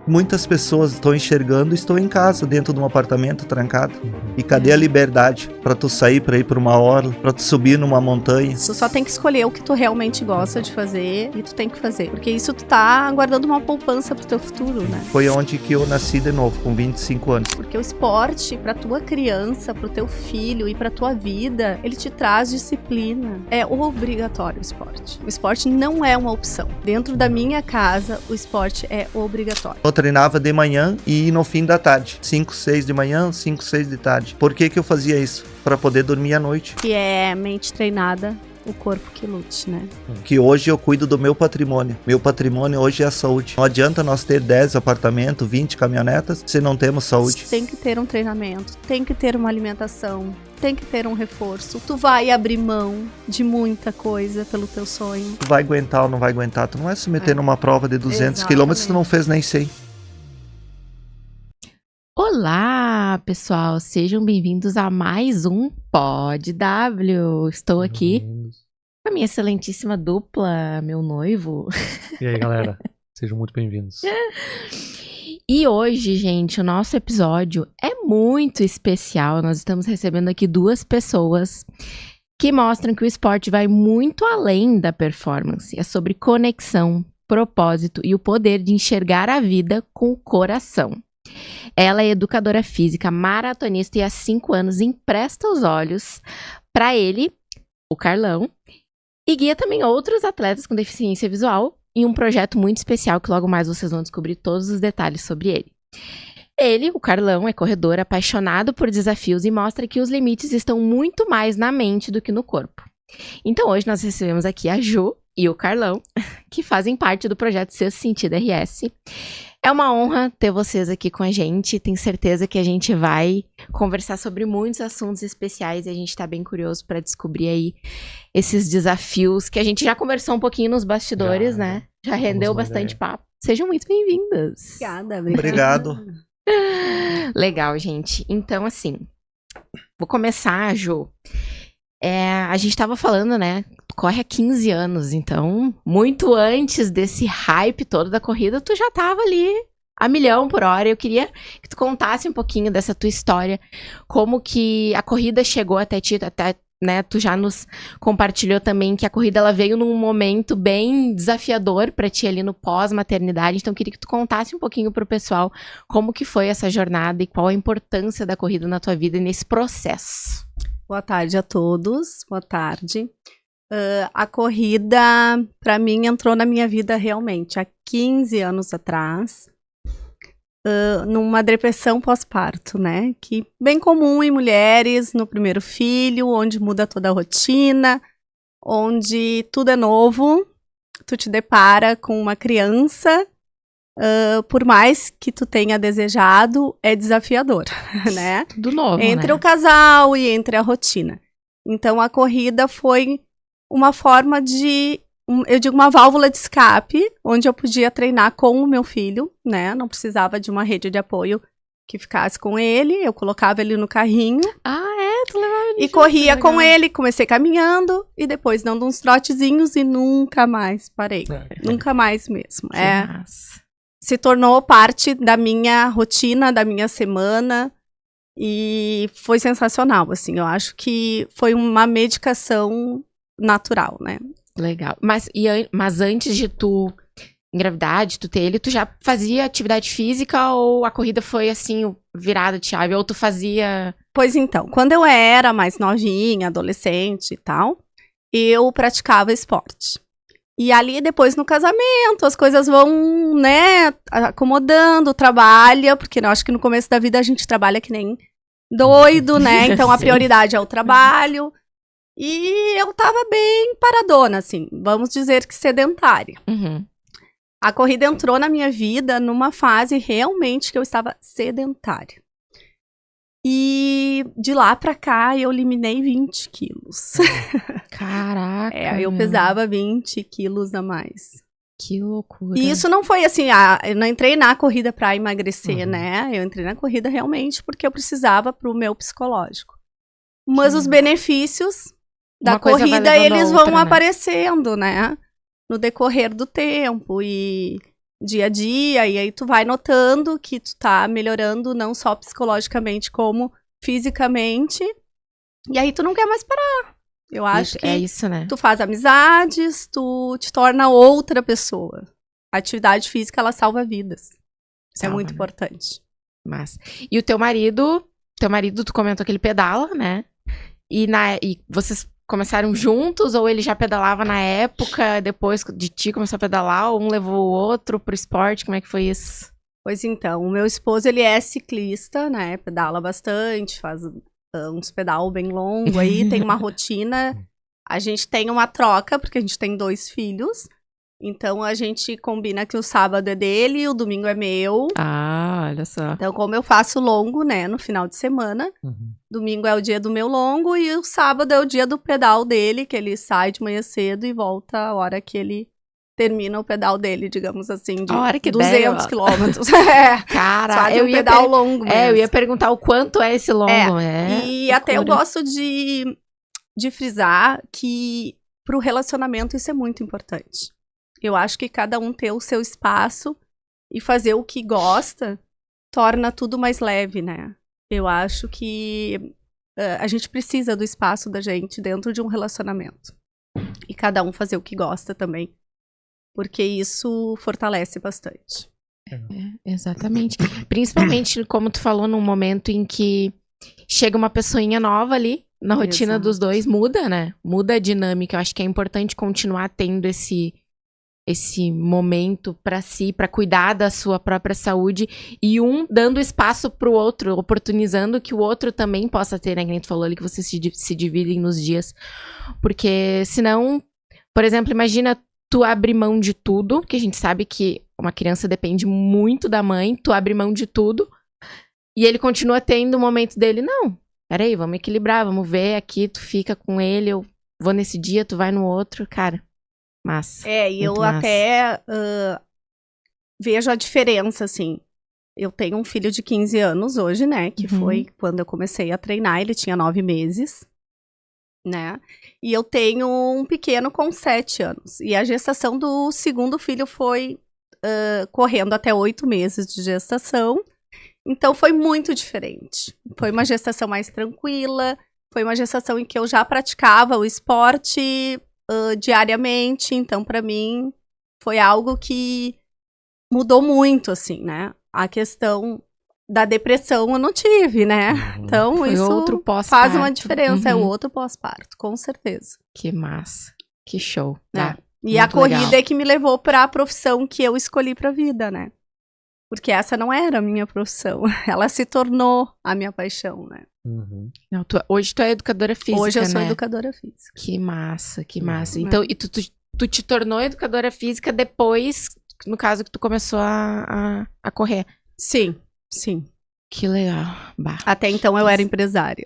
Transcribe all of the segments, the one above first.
Muitas pessoas estão enxergando, estou em casa, dentro de um apartamento trancado. E cadê a liberdade para tu sair, para ir para uma orla, para tu subir numa montanha? Tu só tem que escolher o que tu realmente gosta de fazer e tu tem que fazer. Porque isso tu tá guardando uma poupança pro teu futuro, né? Foi onde que eu nasci de novo, com 25 anos. Porque o esporte, pra tua criança, pro teu filho e pra tua vida, ele te traz disciplina. É obrigatório o esporte. O esporte não é uma opção. Dentro da minha casa, o esporte é obrigatório. Eu treinava de manhã e no fim da tarde. 5, 6 de manhã, 5, 6 de tarde. Por que que eu fazia isso? Para poder dormir à noite. Que é mente treinada, o corpo que lute, né? Que hoje eu cuido do meu patrimônio. Meu patrimônio hoje é a saúde. Não adianta nós ter 10 apartamentos, 20 caminhonetas, se não temos saúde. Tem que ter um treinamento, tem que ter uma alimentação, tem que ter um reforço. Tu vai abrir mão de muita coisa pelo teu sonho. Tu vai aguentar ou não vai aguentar? Tu não vai se meter numa prova de 200 quilômetros, tu não fez nem 100. Olá, pessoal, sejam bem-vindos a mais um Pod W. Estou aqui com a minha excelentíssima dupla, meu noivo. E aí, galera, sejam muito bem-vindos. E hoje, gente, o nosso episódio é muito especial. Nós estamos recebendo aqui duas pessoas que mostram que o esporte vai muito além da performance. É sobre conexão, propósito e o poder de enxergar a vida com o coração. Ela é educadora física, maratonista e há 5 anos empresta os olhos para ele, o Carlão, e guia também outros atletas com deficiência visual em um projeto muito especial que logo mais vocês vão descobrir todos os detalhes sobre ele. Ele, o Carlão, é corredor apaixonado por desafios e mostra que os limites estão muito mais na mente do que no corpo. Então hoje nós recebemos aqui a Ju e o Carlão, que fazem parte do projeto Sexto Sentido RS. É uma honra ter vocês aqui com a gente. Tenho certeza que a gente vai conversar sobre muitos assuntos especiais e a gente tá bem curioso para descobrir aí esses desafios que a gente já conversou um pouquinho nos bastidores, né? Já rendeu bastante papo. Sejam muito bem-vindas. Obrigada. Obrigado. Legal, gente. Então, assim, vou começar, Ju. A gente tava falando, né? Corre há 15 anos, então, muito antes desse hype todo da corrida, tu já tava ali a 1.000.000 por hora. Eu queria que tu contasse um pouquinho dessa tua história, como que a corrida chegou até ti, até, né? Tu já nos compartilhou também que a corrida ela veio num momento bem desafiador pra ti ali no pós-maternidade, então eu queria que tu contasse um pouquinho pro pessoal como que foi essa jornada e qual a importância da corrida na tua vida e nesse processo. Boa tarde a todos, boa tarde. A corrida, para mim, entrou na minha vida realmente há 15 anos atrás, numa depressão pós-parto, né? Que bem comum em mulheres no primeiro filho, onde muda toda a rotina, onde tudo é novo, tu te depara com uma criança, por mais que tu tenha desejado, é desafiador, né? Do novo, entre o casal e entre a rotina. Então, a corrida foi uma forma de, eu digo, uma válvula de escape, onde eu podia treinar com o meu filho, né? Não precisava de uma rede de apoio que ficasse com ele, eu colocava ele no carrinho. Tu levava ele e corria com ele, comecei caminhando e depois dando uns trotezinhos e nunca mais parei. Nunca mais mesmo. Se tornou parte da minha rotina, da minha semana. E foi sensacional, assim. Eu acho que foi uma medicação natural, né? Legal. Mas antes de tu engravidar, de tu ter ele, tu já fazia atividade física ou a corrida foi, assim, virada de chave? Ou tu fazia... Pois então, quando eu era mais novinha, adolescente e tal, eu praticava esporte. E ali, depois, no casamento, as coisas vão, né, acomodando, trabalha, porque eu acho que no começo da vida a gente trabalha que nem doido, né? Então, a prioridade é o trabalho. E eu tava bem paradona, assim, vamos dizer que sedentária. Uhum. A corrida entrou na minha vida numa fase realmente que eu estava sedentária. E de lá pra cá eu eliminei 20 quilos. Caraca! Eu pesava 20 quilos a mais. Que loucura. E isso não foi assim, eu não entrei na corrida pra emagrecer, né? Eu entrei na corrida realmente porque eu precisava pro meu psicológico. Mas os benefícios da corrida, eles vão aparecendo, né? No decorrer do tempo. E dia a dia, e aí tu vai notando que tu tá melhorando não só psicologicamente, como fisicamente, e aí tu não quer mais parar. Eu acho que É isso, né? tu faz amizades, tu te torna outra pessoa. A atividade física, ela salva vidas. Isso é Salva, muito né? importante. Mas... E o teu marido, tu comentou que ele pedala, né? E vocês começaram juntos, ou ele já pedalava na época, depois de ti começou a pedalar, ou um levou o outro pro esporte? Como é que foi isso? Pois então, o meu esposo, ele é ciclista, né? Pedala bastante, faz uns pedal bem longo aí, tem uma rotina. A gente tem uma troca, porque a gente tem 2 filhos. Então, a gente combina que o sábado é dele e o domingo é meu. Ah, olha só. Então, como eu faço longo, né, no final de semana, Uhum. domingo é o dia do meu longo e o sábado é o dia do pedal dele, que ele sai de manhã cedo e volta a hora que ele termina o pedal dele, digamos assim, de A hora que 200 der, quilômetros. É, Cara, fazem um pedal longo mesmo. eu ia perguntar o quanto é esse longo. E até eu gosto de frisar que pro relacionamento isso é muito importante. Eu acho que cada um ter o seu espaço e fazer o que gosta torna tudo mais leve, né? Eu acho que a gente precisa do espaço da gente dentro de um relacionamento. E cada um fazer o que gosta também. Porque isso fortalece bastante. Exatamente. Principalmente, como tu falou, num momento em que chega uma pessoinha nova ali, na rotina Exato. dos dois, muda, né? Muda a dinâmica. Eu acho que é importante continuar tendo esse momento pra si, pra cuidar da sua própria saúde, e um dando espaço pro outro, oportunizando que o outro também possa ter, né? Que nem tu falou ali, que vocês se dividem nos dias. Porque senão, por exemplo, imagina tu abrir mão de tudo, que a gente sabe que uma criança depende muito da mãe, tu abre mão de tudo, e ele continua tendo o momento dele. Não, peraí, vamos equilibrar, vamos ver aqui, tu fica com ele, eu vou nesse dia, tu vai no outro, cara. Massa. E eu Muito massa. até vejo a diferença, assim. Eu tenho um filho de 15 anos hoje, né? Que Uhum. foi quando eu comecei a treinar, ele tinha 9 meses, né? E eu tenho um pequeno com 7 anos. E a gestação do segundo filho foi correndo até 8 meses de gestação. Então foi muito diferente. Foi uma gestação mais tranquila, foi uma gestação em que eu já praticava o esporte diariamente, então pra mim foi algo que mudou muito, assim, né? A questão da depressão eu não tive, né? Uhum. Então Foi isso outro pós-parto. faz uma diferença, é o Uhum. outro pós-parto, com certeza. Que massa. Que show. Né? Tá. E a Muito corrida legal. é que me levou pra profissão que eu escolhi pra vida, né? Porque essa não era a minha profissão, ela se tornou a minha paixão, né? Uhum. Não, hoje tu é educadora física, Hoje eu sou né? educadora física. Que massa, que massa. Uhum. Então, e tu te tornou educadora física depois, no caso, que tu começou a correr. Sim, sim. Que legal. Bah, Até então eu era empresária.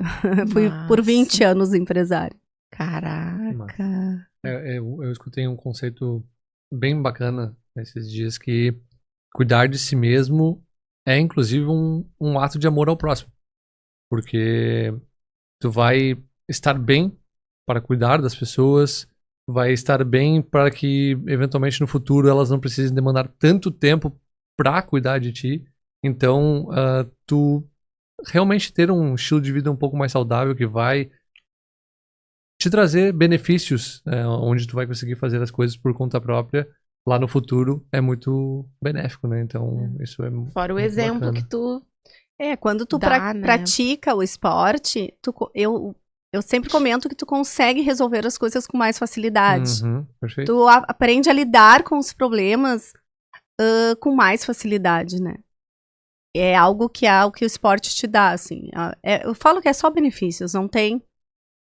Fui por 20 anos empresária. Caraca. Eu escutei um conceito bem bacana nesses dias, que cuidar de si mesmo é inclusive um ato de amor ao próximo. Porque tu vai estar bem para cuidar das pessoas, vai estar bem para que eventualmente no futuro elas não precisem demandar tanto tempo para cuidar de ti. Então, tu realmente ter um estilo de vida um pouco mais saudável que vai te trazer benefícios, onde tu vai conseguir fazer as coisas por conta própria lá no futuro, é muito benéfico, né? Então, isso é Fora o muito exemplo bacana. que tu... Quando tu Dá, né? pratica o esporte, eu sempre comento que tu consegue resolver as coisas com mais facilidade. Uhum, perfeito. Tu aprende a lidar com os problemas com mais facilidade, né? É algo que o esporte te dá, assim. Eu falo que é só benefícios, não tem...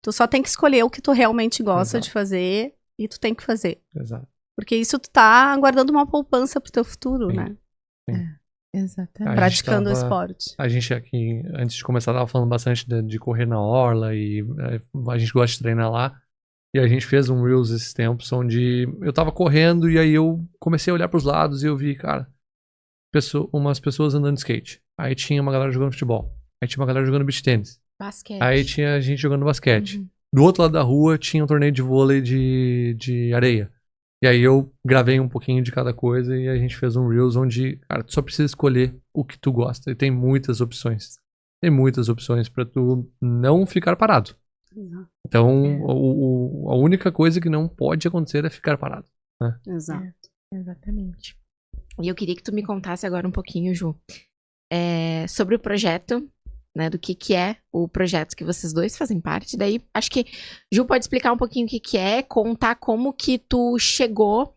Tu só tem que escolher o que tu realmente gosta Exato. de fazer e tu tem que fazer. Exato. Porque isso tu tá guardando uma poupança pro teu futuro, Sim. né? Exatamente. A Praticando o gente esporte. A gente aqui, antes de começar, tava falando bastante de correr na orla e a gente gosta de treinar lá. E a gente fez um Reels esses tempos onde eu tava correndo e aí eu comecei a olhar pros lados e eu vi, cara, umas pessoas andando de skate. Aí tinha uma galera jogando futebol. Aí tinha uma galera jogando beach tênis. Basquete. Aí tinha gente jogando basquete. Uhum. Do outro lado da rua tinha um torneio de vôlei de areia. E aí eu gravei um pouquinho de cada coisa e a gente fez um Reels onde, cara, tu só precisa escolher o que tu gosta. E tem muitas opções. Tem muitas opções pra tu não ficar parado. Então, a única coisa que não pode acontecer é ficar parado. Né? Exato. Exatamente. E eu queria que tu me contasse agora um pouquinho, Ju, sobre o projeto, né, do que é o projeto que vocês dois fazem parte. Daí, acho que Ju pode explicar um pouquinho o que é, contar como que tu chegou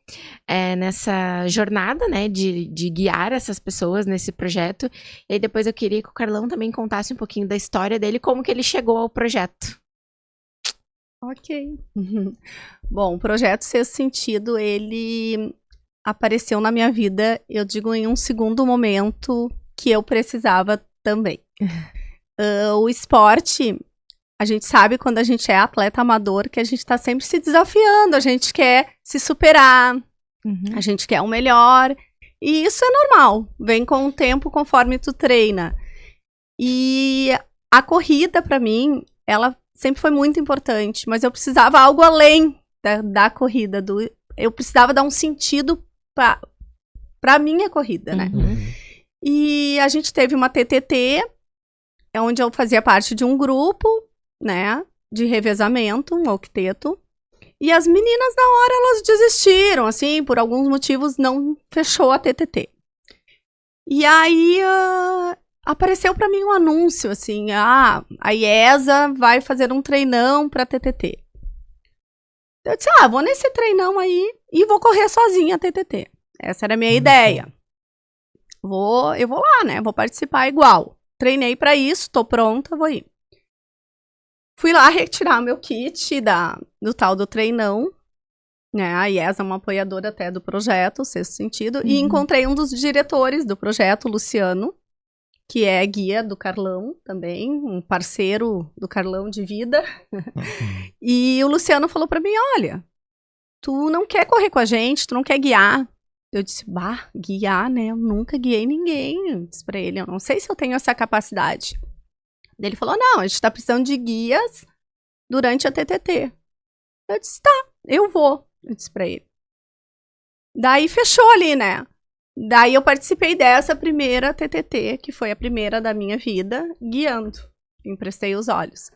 nessa jornada, né, de guiar essas pessoas nesse projeto. E aí depois eu queria que o Carlão também contasse um pouquinho da história dele, como que ele chegou ao projeto. Ok. Bom, o projeto Sexto Sentido, ele apareceu na minha vida, eu digo, em um segundo momento que eu precisava também. O esporte, a gente sabe quando a gente é atleta amador que a gente tá sempre se desafiando, a gente quer se superar, a gente quer o melhor, e isso é normal, vem com o tempo conforme tu treina. E a corrida, pra mim, ela sempre foi muito importante, mas eu precisava algo além da corrida, eu precisava dar um sentido pra minha corrida, né? E a gente teve uma TTT, onde eu fazia parte de um grupo, né, de revezamento, um octeto, e as meninas, na hora, elas desistiram, assim, por alguns motivos não fechou a TTT. E aí, apareceu pra mim um anúncio, assim, a IESA vai fazer um treinão pra TTT. Eu disse, vou nesse treinão aí e vou correr sozinha a TTT. Essa era a minha ideia. Eu vou lá, né, vou participar igual. Treinei pra isso, tô pronta, vou ir. Fui lá retirar meu kit do tal do treinão, né, a IESA é uma apoiadora até do projeto, Sexto Sentido, e encontrei um dos diretores do projeto, Luciano, que é guia do Carlão também, um parceiro do Carlão de vida. E o Luciano falou pra mim, olha, tu não quer correr com a gente, tu não quer guiar. Eu disse, guiar, né? Eu nunca guiei ninguém. Eu disse pra ele, eu não sei se eu tenho essa capacidade. Ele falou, não, a gente tá precisando de guias durante a TTT. Eu disse, tá, eu vou. Eu disse pra ele. Daí fechou ali, né? Daí eu participei dessa primeira TTT, que foi a primeira da minha vida, guiando. Emprestei os olhos.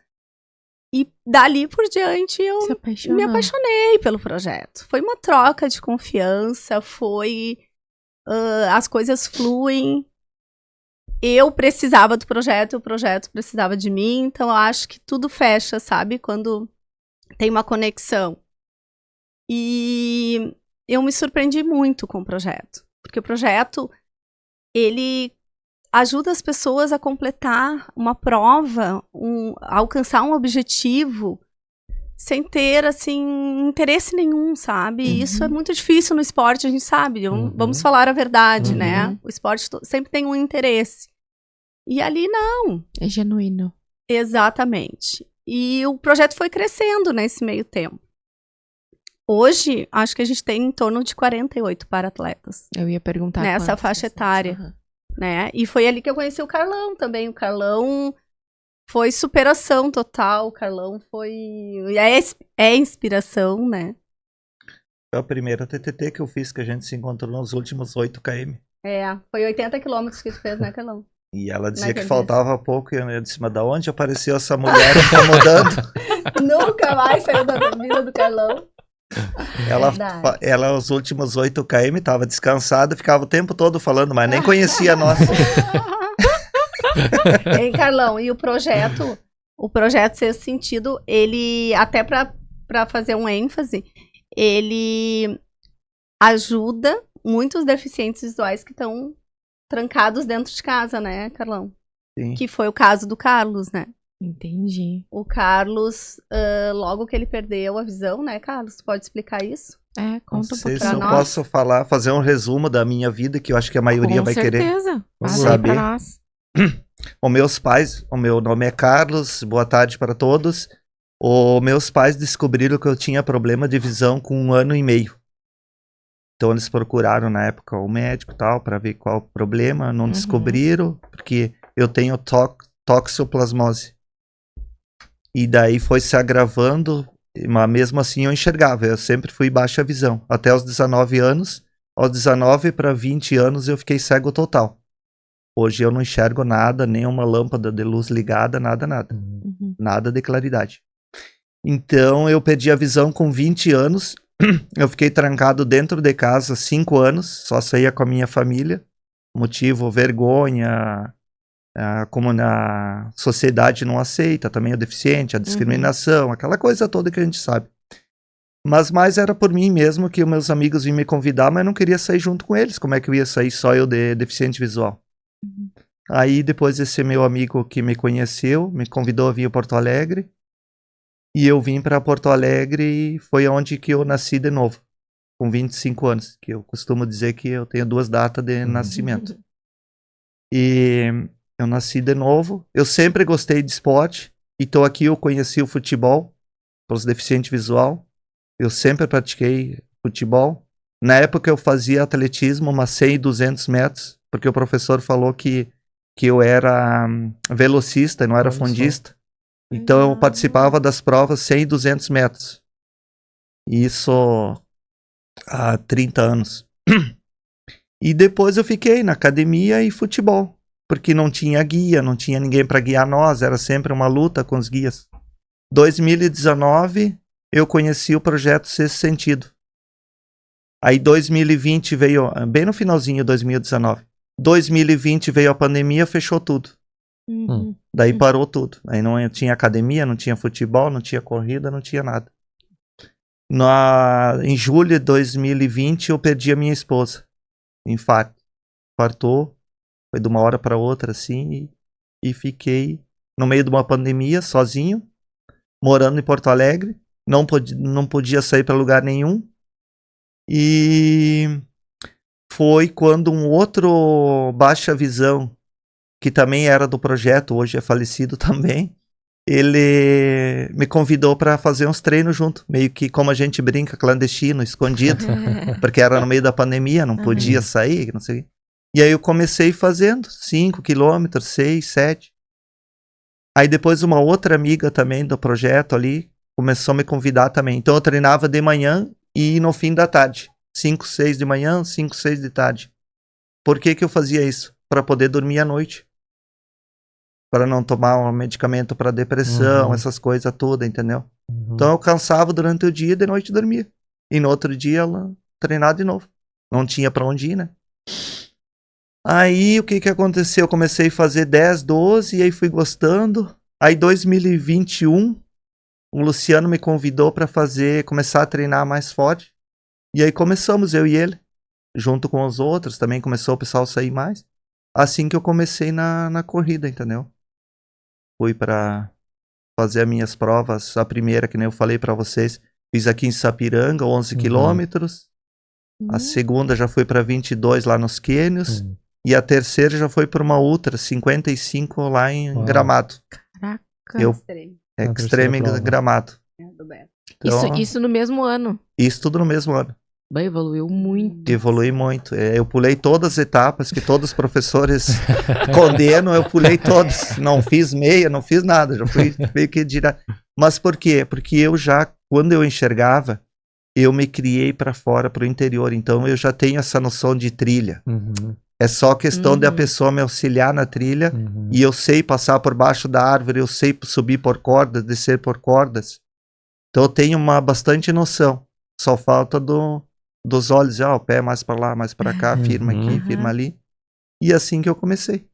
E dali por diante eu me apaixonei pelo projeto. Foi uma troca de confiança, as coisas fluem. Eu precisava do projeto, o projeto precisava de mim, então eu acho que tudo fecha, sabe? Quando tem uma conexão. E eu me surpreendi muito com o projeto, porque o projeto, ele ajuda as pessoas a completar uma prova, a alcançar um objetivo sem ter, assim, interesse nenhum, sabe? E isso é muito difícil no esporte, a gente sabe. Vamos falar a verdade, né? O esporte sempre tem um interesse. E ali não. É genuíno. Exatamente. E o projeto foi crescendo nesse meio tempo. Hoje, acho que a gente tem em torno de 48 para-atletas. Eu ia perguntar nessa faixa etária. Né? E foi ali que eu conheci o Carlão também. O Carlão foi superação total. O Carlão foi... É inspiração, né? Foi a primeira TTT que eu fiz, que a gente se encontrou nos últimos 8 km. Foi 80 quilômetros que tu fez, né, Carlão? E ela dizia que faltava pouco, e eu disse, mas da onde apareceu essa mulher incomodando? Nunca mais saiu da vida do Carlão. Ela, os últimos 8 km, estava descansada, ficava o tempo todo falando, mas nem conhecia nós. Ei, Carlão, e o projeto Sexto Sentido, ele, até para fazer um ênfase, ele ajuda muitos deficientes visuais que estão trancados dentro de casa, né, Carlão? Sim. Que foi o caso do Carlos, né? Entendi. O Carlos, logo que ele perdeu a visão, né, Carlos? Tu pode explicar isso? Conta um pouquinho pra nós. Posso fazer um resumo da minha vida, que eu acho que a maioria vai querer saber. Pra nós. Os meus pais, o meu nome é Carlos, boa tarde para todos. Os meus pais descobriram que eu tinha problema de visão com 1 ano e meio. Então eles procuraram na época o médico e tal, para ver qual o problema. Não descobriram, porque eu tenho toxoplasmose. E daí foi se agravando Mas mesmo assim eu enxergava, eu sempre fui baixa visão. Até os 19 anos, aos 19 para 20 anos eu fiquei cego total. Hoje eu não enxergo nada, nem uma lâmpada de luz ligada, nada. Uhum. Nada de claridade. Então eu perdi a visão com 20 anos, eu fiquei trancado dentro de casa 5 anos, só saía com a minha família. Motivo, vergonha, como na sociedade não aceita também o deficiente, a discriminação, aquela coisa toda que a gente sabe. Mas mais era por mim mesmo, que os meus amigos vinham me convidar, mas eu não queria sair junto com eles. Como é que eu ia sair só eu de deficiente visual? Aí depois esse meu amigo que me conheceu, me convidou a vir a Porto Alegre, e eu vim para Porto Alegre e foi onde que eu nasci de novo, com 25 anos, que eu costumo dizer que eu tenho 2 datas de nascimento. E eu nasci de novo, eu sempre gostei de esporte, então aqui eu conheci o futebol, para os deficientes visual, eu sempre pratiquei futebol. Na época eu fazia atletismo, umas 100 e 200 metros, porque o professor falou que eu era velocista, não era Olha só. fundista. Então eu participava das provas 100 e 200 metros. Isso há 30 anos. E depois eu fiquei na academia e futebol, porque não tinha guia, não tinha ninguém para guiar nós, era sempre uma luta com os guias. 2019 eu conheci o projeto Sexto Sentido. Aí 2020 veio, bem no finalzinho de 2019. 2020 veio a pandemia, fechou tudo. Daí parou tudo. Aí não tinha academia, não tinha futebol, não tinha corrida, não tinha nada. Em julho de 2020 eu perdi a minha esposa. Infarto. Infartou. Foi de uma hora para outra assim. E fiquei no meio de uma pandemia, sozinho, morando em Porto Alegre. Não podia sair para lugar nenhum. E foi quando um outro baixa visão, que também era do projeto, hoje é falecido também, ele me convidou para fazer uns treinos junto, meio que como a gente brinca, clandestino, escondido, porque era no meio da pandemia, não podia sair, não sei. E aí eu comecei fazendo 5 quilômetros, 6, 7. Aí depois uma outra amiga também do projeto ali começou a me convidar também. Então eu treinava de manhã e no fim da tarde. 5, 6 de manhã, 5, 6 de tarde. Por que que eu fazia isso? Para poder dormir à noite. Para não tomar um medicamento para depressão, essas coisas todas, entendeu? Então eu cansava durante o dia e de noite dormia. E no outro dia ela treinar de novo. Não tinha para onde ir, né? Aí o que que aconteceu? Eu comecei a fazer 10, 12 e aí fui gostando. Aí 2021, o Luciano me convidou para começar a treinar mais forte. E aí começamos, eu e ele, junto com os outros, também começou o pessoal a sair mais. Assim que eu comecei na corrida, entendeu? Fui para fazer as minhas provas, a primeira, que nem eu falei para vocês, fiz aqui em Sapiranga, 11 quilômetros. A segunda já foi para 22 lá nos Quênios. E a terceira já foi para uma ultra, 55 lá em Gramado. Caraca. Extreme em Gramado. Então, Isso no mesmo ano. Isso tudo no mesmo ano. Bem, evoluiu muito. Evolui muito. Eu pulei todas as etapas que todos os professores condenam, eu pulei todos. Não fiz meia, não fiz nada. Já fui meio que direto. Mas por quê? Porque eu já, quando eu enxergava, eu me criei para fora, para o interior. Então eu já tenho essa noção de trilha. É só questão de a pessoa me auxiliar na trilha. E eu sei passar por baixo da árvore, eu sei subir por cordas, descer por cordas. Então eu tenho bastante noção. Só falta dos olhos, o pé mais para lá, mais para cá, firma aqui, firma ali. E assim que eu comecei.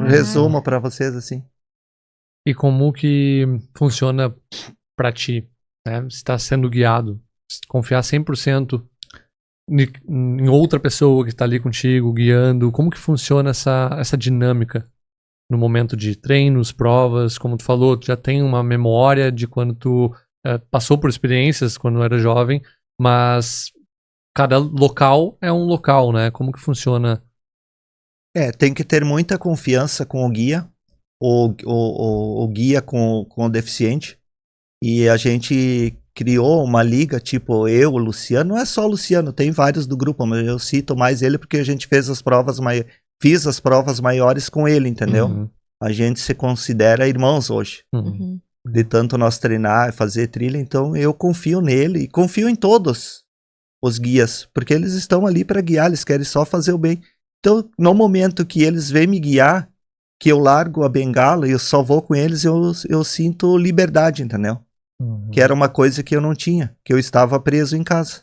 Resumo para vocês assim. E como que funciona para ti, né? Você está sendo guiado, confiar 100% em outra pessoa que está ali contigo, guiando. Como que funciona essa dinâmica no momento de treinos, provas? Como tu falou, tu já tem uma memória de quando tu passou por experiências quando era jovem, mas cada local é um local, né? Como que funciona? Tem que ter muita confiança com o guia, o guia com o deficiente. E a gente criou uma liga, tipo eu, o Luciano. Não é só o Luciano, tem vários do grupo, mas eu cito mais ele porque a gente fiz as provas maiores com ele, entendeu? A gente se considera irmãos hoje. de tanto nós treinar e fazer trilha, então eu confio nele e confio em todos os guias, porque eles estão ali para guiar, eles querem só fazer o bem. Então, no momento que eles vêm me guiar, que eu largo a bengala e eu só vou com eles, eu sinto liberdade, entendeu? Que era uma coisa que eu não tinha, que eu estava preso em casa.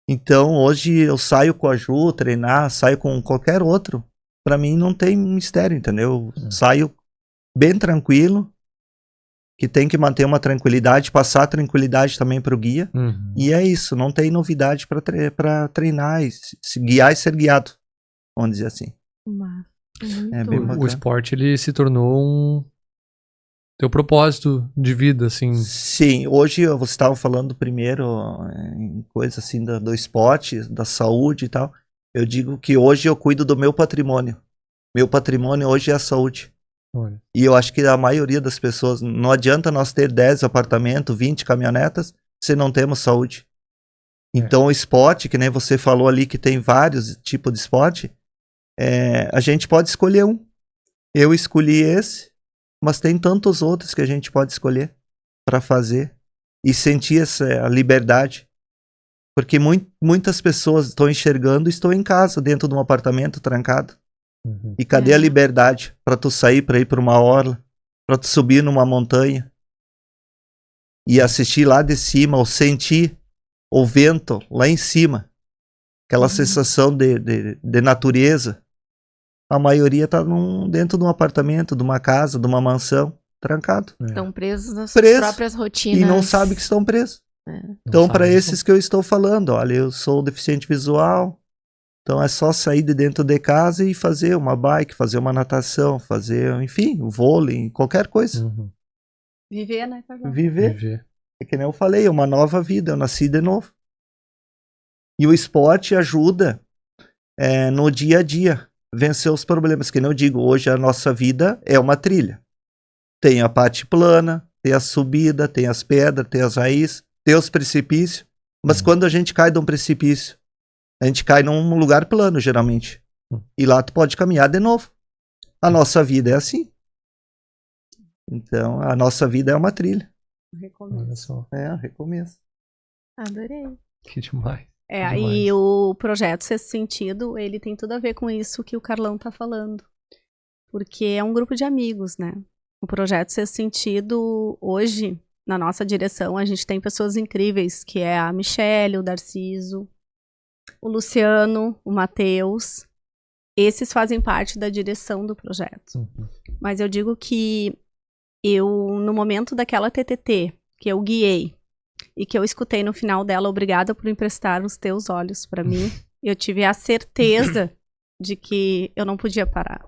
Então, hoje eu saio com a Ju, treinar, saio com qualquer outro. Para mim não tem mistério, entendeu? Eu saio bem tranquilo, que tem que manter uma tranquilidade, passar a tranquilidade também para o guia. E é isso, não tem novidade para treinar, e se guiar e ser guiado, vamos dizer assim. É bem bacana. O esporte, ele se tornou um teu propósito de vida, assim. Sim, hoje você estava falando primeiro em coisa assim do esporte, da saúde e tal. Eu digo que hoje eu cuido do meu patrimônio. Meu patrimônio hoje é a saúde. Olha. E eu acho que a maioria das pessoas, não adianta nós ter 10 apartamentos, 20 caminhonetas, se não temos saúde. Então o esporte, que nem você falou ali, que tem vários tipos de esporte, a gente pode escolher um. Eu escolhi esse, mas tem tantos outros que a gente pode escolher para fazer e sentir essa liberdade. Porque muitas pessoas estão enxergando e estão em casa, dentro de um apartamento trancado. E cadê a liberdade para tu sair, para ir para uma orla, para tu subir numa montanha e assistir lá de cima, ou sentir o vento lá em cima, aquela sensação de natureza. A maioria está dentro de um apartamento, de uma casa, de uma mansão, trancado. Estão presos nas suas próprias rotinas. E não sabem que estão presos. Então, para esses que eu estou falando, olha, eu sou deficiente visual, então é só sair de dentro de casa e fazer uma bike, fazer uma natação, fazer, enfim, vôlei, qualquer coisa. Viver, né, Carlão? Viver. É que nem eu falei, é uma nova vida, eu nasci de novo. E o esporte ajuda no dia a dia, vencer os problemas. Que nem eu digo, hoje a nossa vida é uma trilha. Tem a parte plana, tem a subida, tem as pedras, tem as raízes, tem os precipícios. Mas quando a gente cai de um precipício, a gente cai num lugar plano, geralmente. E lá tu pode caminhar de novo. A nossa vida é assim. Então, a nossa vida é uma trilha. Olha só. Recomeço. Adorei. Que demais. E o projeto Sexto Sentido, ele tem tudo a ver com isso que o Carlão tá falando. Porque é um grupo de amigos, né? O projeto Sexto Sentido, hoje, na nossa direção, a gente tem pessoas incríveis, que é a Michelle, o Darciso, o Luciano, o Matheus. Esses fazem parte da direção do projeto. Mas eu digo que no momento daquela TTT, que eu guiei, e que eu escutei no final dela, obrigada por emprestar os teus olhos para mim, eu tive a certeza de que eu não podia parar.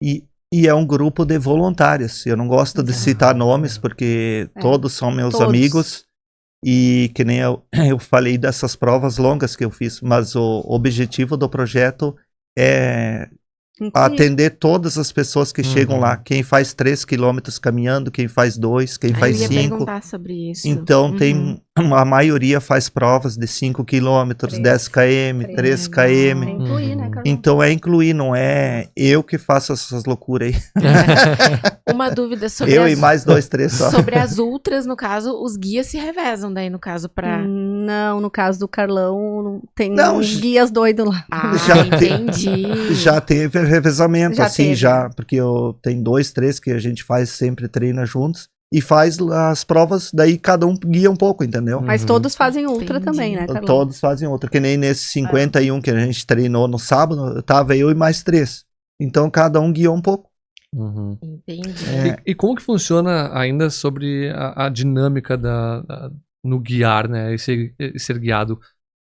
E é um grupo de voluntários. Eu não gosto de citar nomes, porque todos são meus amigos. E que nem eu falei dessas provas longas que eu fiz, mas o objetivo do projeto é atender todas as pessoas que chegam lá. Quem faz 3 quilômetros caminhando, quem faz 2, quem faz 5. Eu ia perguntar sobre isso. Então tem a maioria faz provas de 5 quilômetros, 10 km, 3 km. É incluir, né, Carlão? Então é incluir, não é eu que faço essas loucuras aí. Uma dúvida sobre eu e mais 2, 3 só. Sobre as ultras, no caso, os guias se revezam daí, no caso, pra... Não, no caso do Carlão, tem uns guias doidos lá. Entendi. Já teve revezamento, porque eu tenho 2, 3 que a gente faz, sempre treina juntos. E faz as provas, daí cada um guia um pouco, entendeu? Mas todos fazem ultra também, né, Carlão? Todos fazem ultra, que nem nesse 51 que a gente treinou no sábado, tava eu e mais 3. Então cada um guiou um pouco. Entendi. E como que funciona ainda sobre a dinâmica no guiar, né? E ser guiado?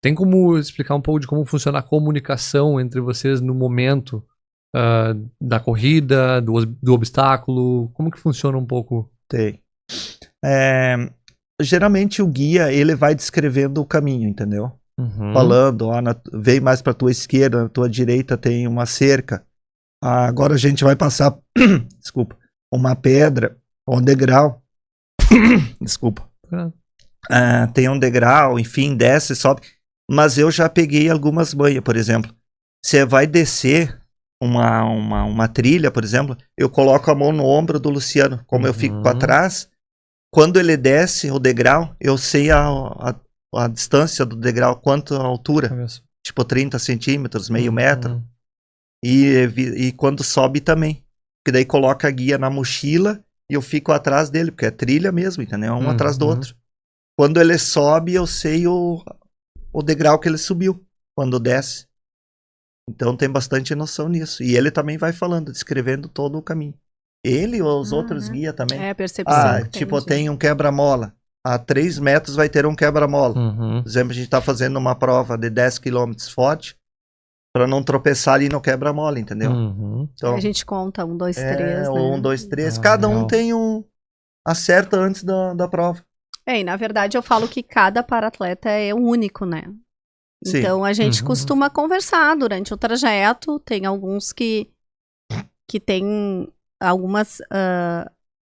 Tem como explicar um pouco de como funciona a comunicação entre vocês no momento da corrida, do obstáculo? Como que funciona um pouco? Tem. Geralmente o guia, ele vai descrevendo o caminho, entendeu? Falando, vem mais para tua esquerda, na tua direita tem uma cerca. Agora a gente vai passar, desculpa, uma pedra, um degrau. Desculpa. Tem um degrau, enfim, desce, sobe. Mas eu já peguei algumas manhas, por exemplo. Você vai descer, uma trilha, por exemplo, eu coloco a mão no ombro do Luciano. Como eu fico para trás, quando ele desce o degrau, eu sei a distância do degrau, quanto a altura. Tipo 30 centímetros, meio metro. E quando sobe também. Porque daí coloca a guia na mochila e eu fico atrás dele, porque é trilha mesmo, entendeu? Um atrás do outro. Quando ele sobe, eu sei o degrau que ele subiu, quando desce. Então tem bastante noção nisso. E ele também vai falando, descrevendo todo o caminho. Ele ou os outros guias também. É, a percepção. Tipo, tem um quebra-mola. A 3 metros vai ter um quebra-mola. Por exemplo, a gente tá fazendo uma prova de 10 quilômetros forte, para não tropeçar ali no quebra-mola, entendeu? Então, A gente conta 1, 2, 3, né? 1, 2, 3. Cada um tem acerta antes da prova. E na verdade eu falo que cada para-atleta é único, né? Sim. Então a gente costuma conversar durante o trajeto. Tem alguns que tem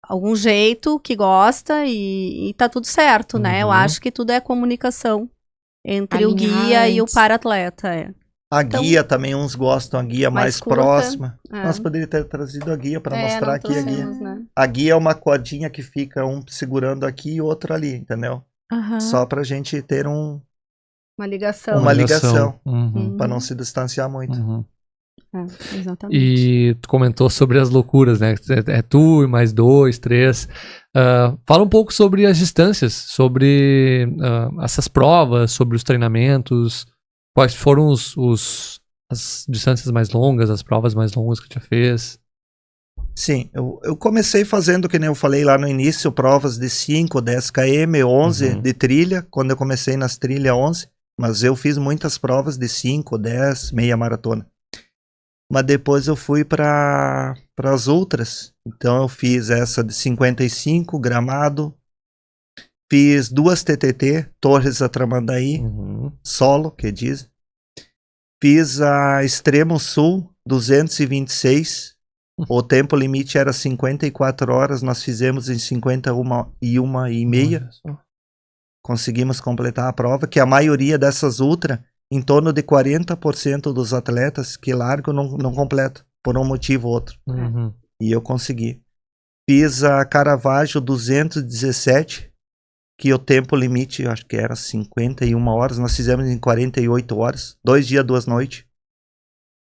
algum jeito que gosta e tá tudo certo, né? Eu acho que tudo é comunicação entre o guia e o para-atleta. A guia também, uns gostam, a guia mais curta. próxima. Nós poderíamos ter trazido a guia para mostrar aqui a guia. Né? A guia é uma cordinha que fica um segurando aqui e outro ali, entendeu? Só pra gente ter uma ligação. Para não se distanciar muito. Exatamente. E tu comentou sobre as loucuras, né? É tu e mais 2, 3. Fala um pouco sobre as distâncias, sobre essas provas, sobre os treinamentos. Quais foram as distâncias mais longas, as provas mais longas que tu já fez? Sim, eu comecei fazendo, que nem eu falei lá no início, provas de 5, 10 km, 11 de trilha. Quando eu comecei nas trilhas, 11. Mas eu fiz muitas provas de 5, 10, meia maratona. Mas depois eu fui para as outras. Então eu fiz essa de 55, Gramado. Fiz 2 TTT, Torres a Tramandaí, solo, que diz. Fiz a Extremo Sul, 226. O tempo limite era 54 horas, nós fizemos em 51 e meia. Conseguimos completar a prova, que a maioria dessas ultra, em torno de 40% dos atletas que largam não completam, por um motivo ou outro. E eu consegui. Fiz a Caravaggio 217, que o tempo limite, eu acho que era 51 horas, nós fizemos em 48 horas, 2 dias, 2 noites,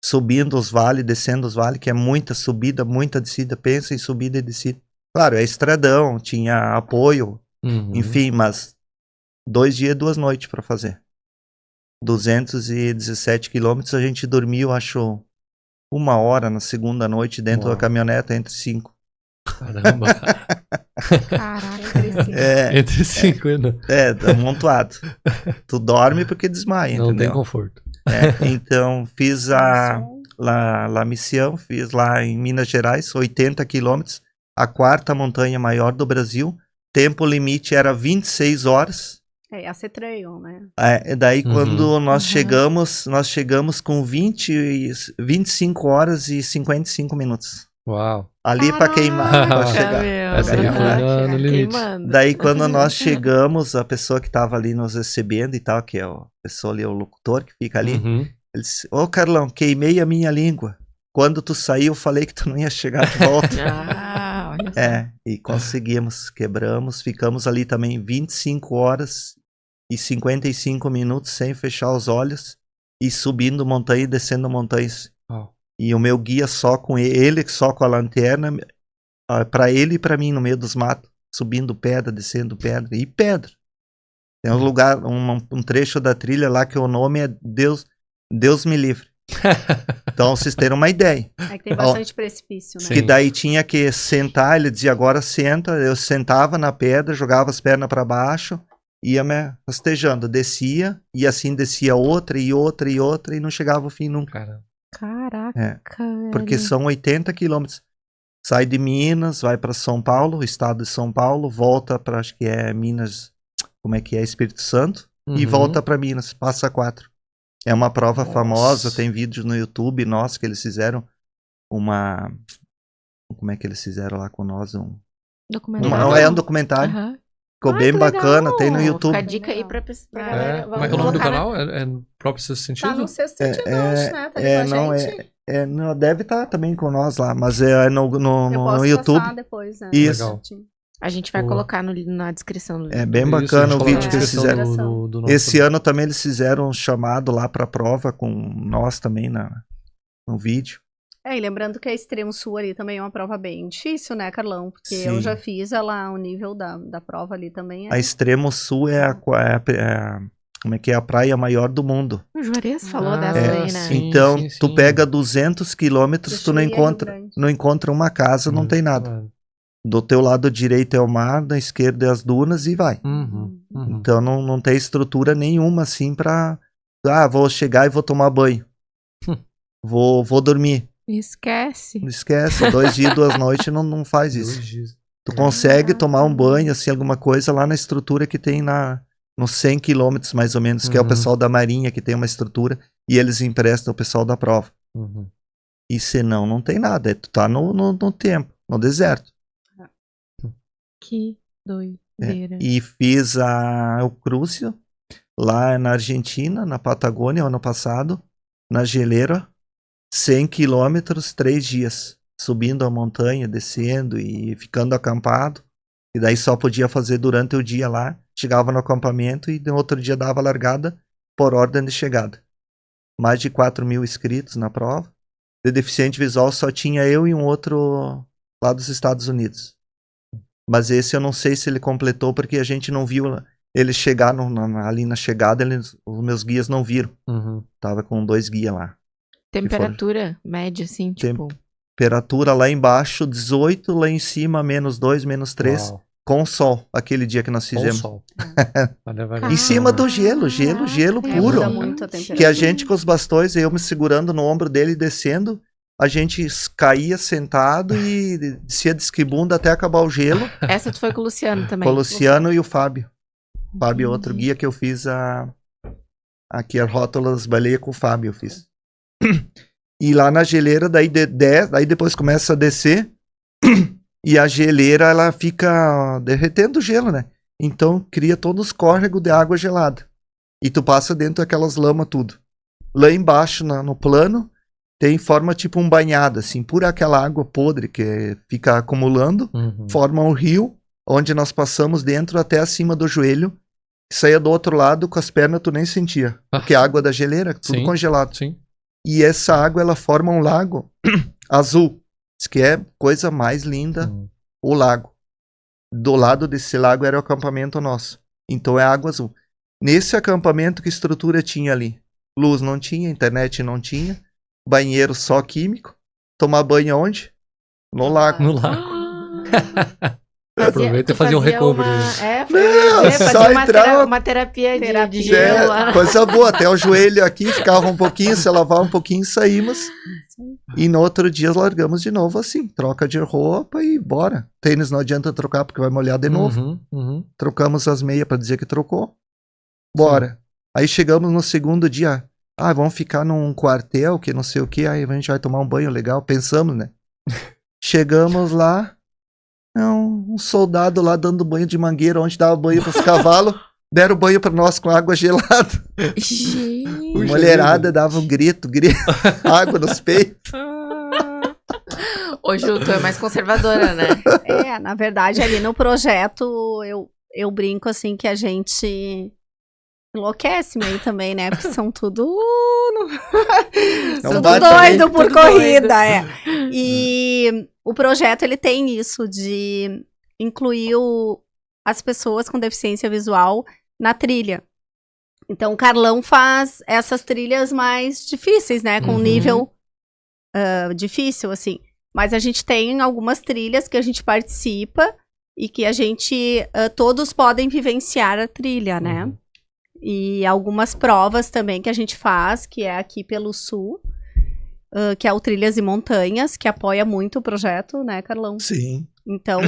subindo os vales, descendo os vales, que é muita subida, muita descida, pensa em subida e descida. Claro, é estradão, tinha apoio, enfim, mas 2 dias, 2 noites para fazer. 217 quilômetros, a gente dormiu, acho, 1 hora na segunda noite dentro da caminhonete, entre 5. Caramba. Caraca, entre 5 ainda. Amontoado. Tu dorme porque desmaia, não entendeu? Tem conforto. Então, fiz La Missão, fiz lá em Minas Gerais, 80 quilômetros, a 4ª montanha maior do Brasil. Tempo limite era 26 horas. Essa é trail, né? Daí quando nós chegamos com 25 horas e 55 minutos. Uau. Ali para queimar, para chegar. Essa aí foi no limite. Daí quando nós chegamos, a pessoa que estava ali nos recebendo e tal, que é a pessoa ali, o locutor que fica ali, ele disse, ô Carlão, queimei a minha língua. Quando tu saiu, eu falei que tu não ia chegar de volta. Olha só. E conseguimos, quebramos, ficamos ali também 25 horas e 55 minutos sem fechar os olhos e subindo montanha e descendo montanhas. E o meu guia só com ele, só com a lanterna, para ele e para mim no meio dos matos, subindo pedra, descendo pedra e pedra. Tem um lugar, um trecho da trilha lá que o nome é Deus me livre. Então vocês terem uma ideia. É que tem bastante precipício, né? Que daí tinha que sentar, ele dizia agora senta, eu sentava na pedra, jogava as pernas para baixo, ia me rastejando, descia, e assim descia outra e outra e outra e não chegava ao fim nunca. Caraca, porque são 80 quilômetros. Sai de Minas, vai para São Paulo, estado de São Paulo, volta para, acho que é Minas, como é que é, Espírito Santo, e volta para Minas, passa 4. É uma prova famosa, tem vídeos no YouTube, que eles fizeram como é que eles fizeram lá com nós? Documentário. É um documentário. Ficou bem bacana, tem no YouTube. Fica a dica aí pra galera. Como é que é o nome do canal? É próprio Sexto Sentido? Tá no Sexto Sentido, né? Tá Não, deve estar também com nós lá, mas é Eu no posso YouTube. passar depois, né? Isso. Legal. A gente vai Boa. colocar na descrição do É bem Isso, bacana a o gente vídeo coloca que na eles descrição fizeram. do nosso- Esse ano também eles fizeram um chamado lá pra prova com nós também no vídeo. E lembrando que a Extremo Sul ali também é uma prova bem difícil, né, Carlão? Porque eu Sim. já fiz ela, o nível da prova ali também é. A Extremo Sul é como é que é a praia maior do mundo. O Juarez falou Ah, dessa É, daí, né? sim. Então, tu sim. pega 200 quilômetros, tu não Chuí é Rio encontra, Grande. não encontra uma casa, não tem nada. Do teu lado direito é o mar, da esquerda é as dunas e vai. Uhum, uhum. Então não tem estrutura nenhuma assim pra... vou chegar e vou tomar banho. Vou dormir. Esquece. Não esquece, 2 dias, 2 noites não faz isso. 2 dias. Tu consegue tomar um banho, assim, alguma coisa lá na estrutura que tem nos 100 quilômetros mais ou menos, que é o Uhum. pessoal da Marinha que tem uma estrutura e eles emprestam o pessoal da prova. Uhum. E senão não tem nada, tu tá no tempo, no deserto. Que doideira. E fiz o Crucio lá na Argentina, na Patagônia, ano passado, na geleira, 100 quilômetros, 3 dias, subindo a montanha, descendo e ficando acampado. E daí só podia fazer durante o dia lá, chegava no acampamento e no outro dia dava a largada por ordem de chegada. Mais de 4.000 inscritos na prova. De deficiente visual só tinha eu e um outro lá dos Estados Unidos. Mas esse eu não sei se ele completou, porque a gente não viu ele chegar ali na chegada, os meus guias não viram. Uhum. Tava com 2 guias lá. Temperatura média, assim, tipo. Temperatura lá embaixo, 18, lá em cima, -2, -3, Uau. com sol, aquele dia que nós Com fizemos. sol. Em cima do gelo puro. Muda muito a temperatura. Que a gente com os bastões, eu me segurando no ombro dele e descendo, a gente caía sentado e descia de esquibunda até acabar o gelo. Essa tu foi com o Luciano também. Com o Luciano e o Fábio. Fábio é outro guia que eu fiz aqui a rótulas baleia com o Fábio eu fiz. E lá na geleira, daí depois começa a descer e a geleira ela fica derretendo o gelo, né? Então cria todos os córregos de água gelada. E tu passa dentro daquelas lamas tudo. Lá embaixo, no plano, tem forma tipo um banhado, assim, por aquela água podre que fica acumulando, Uhum. forma um rio, onde nós passamos dentro até acima do joelho, saía do outro lado, com as pernas tu nem sentia, porque a água da geleira, tudo Sim. congelado. Sim. E essa água, ela forma um lago azul, diz que é coisa mais linda, Uhum. o lago. Do lado desse lago era o acampamento nosso, então é água azul. Nesse acampamento, que estrutura tinha ali? Luz não tinha, internet não tinha, banheiro só químico, tomar banho onde? No lago. No lago. Aproveita e fazia um recovery. Só entrar uma terapia de Terapia. gelo lá. Coisa boa, até o joelho aqui, ficava um pouquinho, se lavar um pouquinho, saímos. E no outro dia largamos de novo assim, troca de roupa e bora. Tênis não adianta trocar porque vai molhar de novo. Uhum, uhum. Trocamos as meias pra dizer que trocou. Bora. Aí chegamos no segundo dia. Vamos ficar num quartel, que não sei o que, aí a gente vai tomar um banho legal. Pensamos, né? Chegamos lá, um soldado lá dando banho de mangueira, onde dava banho pros cavalos. Deram banho pra nós com água gelada. Gente. Mulherada dava um grito, água nos peitos. Ô, Ju, tu é mais conservadora, né? Na verdade, ali no projeto, eu brinco assim que a gente enlouquece meio também, né? Porque são tudo... Não tudo bate doido também. por Tudo corrida, E o projeto, ele tem isso de incluir as pessoas com deficiência visual na trilha. Então, o Carlão faz essas trilhas mais difíceis, né? Com Uhum. nível difícil, assim. Mas a gente tem algumas trilhas que a gente participa e que a gente... todos podem vivenciar a trilha, né? Uhum. E algumas provas também que a gente faz, que é aqui pelo Sul, que é o Trilhas e Montanhas, que apoia muito o projeto, né, Carlão? Sim. Então,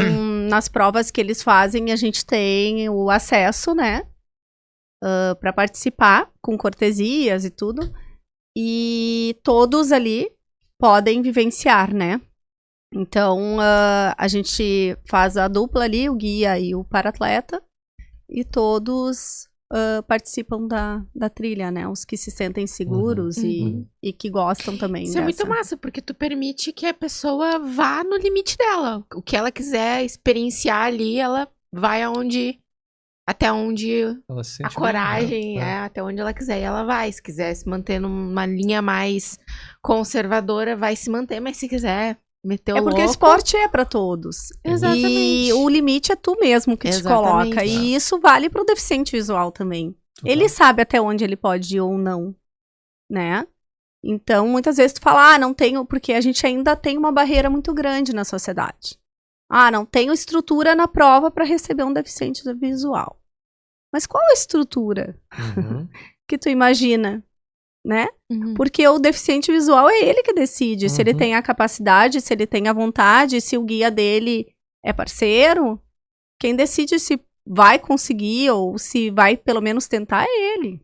nas provas que eles fazem, a gente tem o acesso, né, para participar, com cortesias e tudo. E todos ali podem vivenciar, né? Então, a gente faz a dupla ali, o guia e o paratleta, e todos participam da trilha, né? Os que se sentem seguros e que gostam também Isso é muito massa, porque tu permite que a pessoa vá no limite dela. O que ela quiser experienciar ali, ela vai até onde Ela se a sente coragem bem, né? até onde ela quiser. E ela vai. Se quiser se manter numa linha mais conservadora, vai se manter. Mas se quiser meter o É porque o louco... esporte é pra todos. Exatamente. E o limite é tu mesmo que te Exatamente. coloca. E isso vale pro deficiente visual também. Ele sabe até onde ele pode ir ou não, né? Então, muitas vezes tu fala, não tenho... Porque a gente ainda tem uma barreira muito grande na sociedade. Não tenho estrutura na prova para receber um deficiente visual. Mas qual a estrutura que tu imagina, né? Porque o deficiente visual é ele que decide se ele tem a capacidade, se ele tem a vontade, se o guia dele é parceiro. Quem decide se vai conseguir ou se vai pelo menos tentar é ele.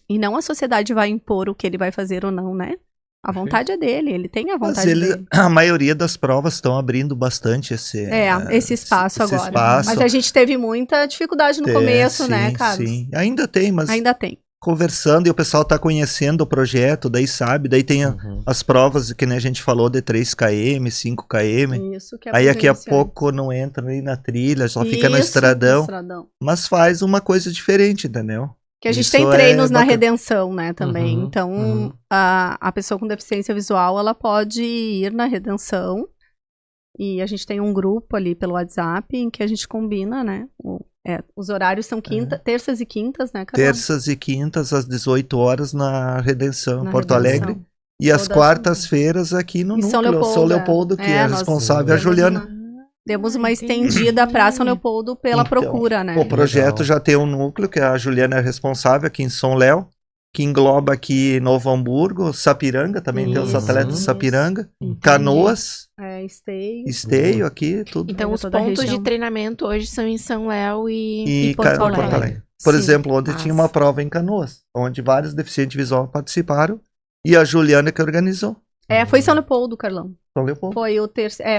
E não a sociedade vai impor o que ele vai fazer ou não, né? A vontade é dele, ele tem a vontade dele. A maioria das provas estão abrindo bastante esse espaço agora. Espaço. Mas a gente teve muita dificuldade no começo, né, Carlos? Sim, ainda tem, mas ainda tem. Conversando e o pessoal tá conhecendo o projeto, daí sabe, daí tem as provas que nem a gente falou de 3 km, 5 km. Isso, que é aí daqui a pouco não entra nem na trilha, só fica no estradão. Mas faz uma coisa diferente, entendeu? Que a gente tem treinos na redenção, né, também. Então, a pessoa com deficiência visual, ela pode ir na redenção. E a gente tem um grupo ali pelo WhatsApp em que a gente combina, né? Os horários são terças e quintas, né, Carol? Terças e quintas, às 18 horas, na Redenção, em Porto Alegre. E às quartas-feiras aqui no núcleo. São Leopoldo, que é responsável, a Juliana. Demos uma estendida para São Leopoldo pela procura, né? O projeto já tem um núcleo, que a Juliana é responsável aqui em São Léo, que engloba aqui Novo Hamburgo, Sapiranga, também tem os atletas de Sapiranga, Canoas, Esteio aqui, tudo. Então os pontos de treinamento hoje são em São Léo e Porto Alegre. Por exemplo, ontem tinha uma prova em Canoas, onde vários deficientes visuais participaram, e a Juliana que organizou. Foi São Leopoldo, Carlão. São Leopoldo.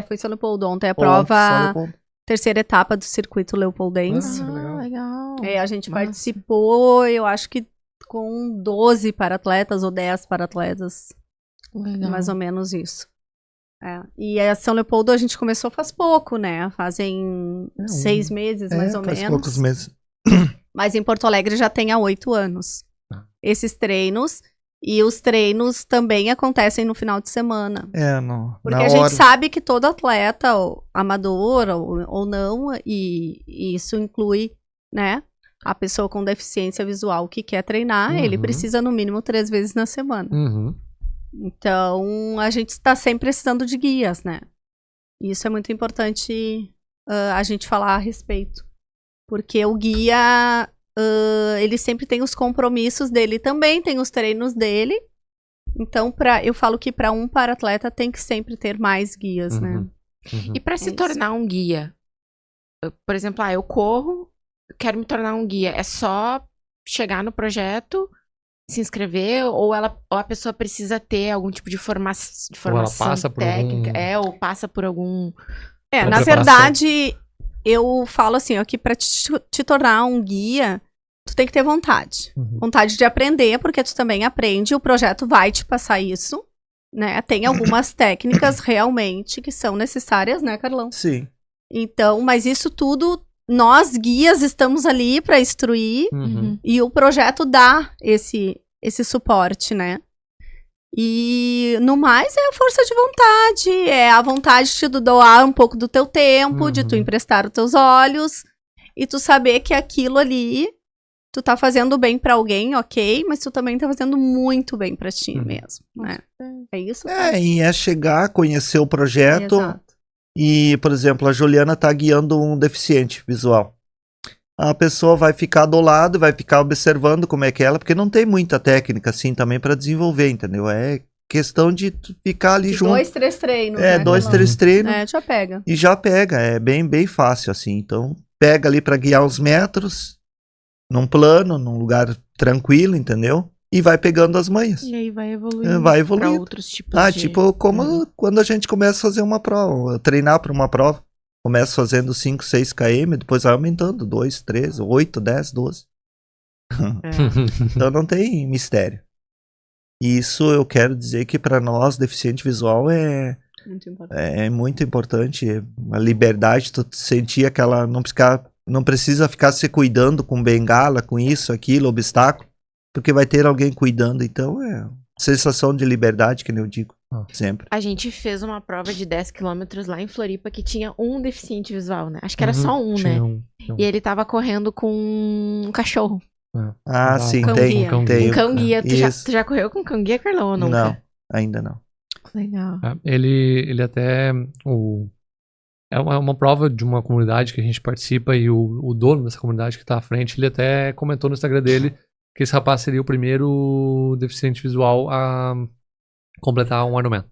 Foi São Leopoldo ontem, a prova, terceira etapa do circuito leopoldense. Legal. A gente participou, eu acho que com 12 para-atletas ou 10 para-atletas. Mais ou menos isso. E a São Leopoldo a gente começou faz pouco, né? Fazem 6 meses, mais ou menos. Faz poucos meses. Mas em Porto Alegre já tem há 8 anos. Esses treinos. E os treinos também acontecem no final de semana. Porque a gente sabe que todo atleta, ou amador ou não, e isso inclui, né? A pessoa com deficiência visual que quer treinar, ele precisa no mínimo 3 vezes na semana. Então, a gente está sempre precisando de guias, né? E isso é muito importante a gente falar a respeito. Porque o guia, ele sempre tem os compromissos dele também, tem os treinos dele. Então, eu falo que para um para-atleta tem que sempre ter mais guias, né? E para se tornar um guia? Por exemplo, eu corro, quero me tornar um guia. É só chegar no projeto, se inscrever, ou a pessoa precisa ter algum tipo de formação ou ela passa técnica, ou passa por algum... na verdade, eu falo assim, que para te tornar um guia, tu tem que ter vontade. Vontade de aprender, porque tu também aprende, o projeto vai te passar isso, né? Tem algumas técnicas realmente que são necessárias, né, Carlão? Sim. Então, mas isso tudo... Nós, guias, estamos ali para instruir e o projeto dá esse suporte, né? E no mais é a força de vontade, é a vontade de tu doar um pouco do teu tempo, de tu emprestar os teus olhos e tu saber que aquilo ali tu tá fazendo bem para alguém, ok, mas tu também tá fazendo muito bem para ti mesmo, né? É isso? E é chegar, conhecer o projeto. Exato. E, por exemplo, a Juliana está guiando um deficiente visual. A pessoa vai ficar do lado, vai ficar observando como é que é ela, porque não tem muita técnica assim também para desenvolver, entendeu? É questão de ficar ali junto. 2, 3 treinos. 2, 3 treinos. Já pega. E já pega, é bem fácil assim. Então, pega ali para guiar uns metros, num plano, num lugar tranquilo, entendeu? E vai pegando as manhas. E aí vai evoluindo. Para outros tipos de... tipo como quando a gente começa a fazer uma prova, treinar para uma prova. Começa fazendo 5, 6 km, depois vai aumentando, 2, 3, 8, 10, 12. Então não tem mistério. E isso eu quero dizer que para nós, deficiente visual, Muito importante. é muito importante. A liberdade, tu sentir aquela... Não precisa ficar se cuidando com bengala, com isso, aquilo, obstáculo, porque vai ter alguém cuidando. Então é sensação de liberdade, que nem eu digo, sempre. A gente fez uma prova de 10 quilômetros lá em Floripa que tinha um deficiente visual, né? Acho que era só um, né? Tinha um. E ele tava correndo com um cachorro. Ah, sim, Cão tem. guia. tem. Um cão guia. Isso. Tu já correu com cão guia, Carlão, ou nunca? Não, ainda não. Legal. Ele até... É uma prova de uma comunidade que a gente participa e o dono dessa comunidade que tá à frente, ele até comentou no Instagram dele que esse rapaz seria o primeiro deficiente visual a completar um Ironman.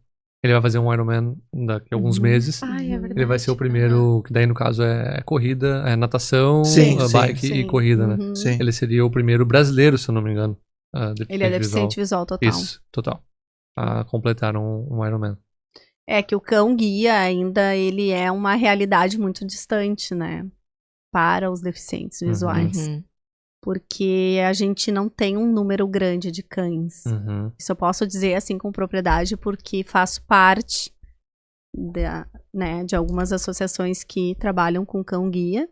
Ele vai fazer um Ironman daqui a alguns meses. Ai, é verdade. Ele vai ser o primeiro, que daí no caso é corrida, é natação, Sim, sim, bike e corrida, né? Uhum. Sim. Ele seria o primeiro brasileiro, se eu não me engano. Ele é deficiente visual total. Isso, total. A completar um Ironman. É que o cão guia ainda ele é uma realidade muito distante, né? Para os deficientes visuais. Uhum. Porque a gente não tem um número grande de cães. Uhum. Isso eu posso dizer assim com propriedade, porque faço parte de algumas associações que trabalham com cão guia.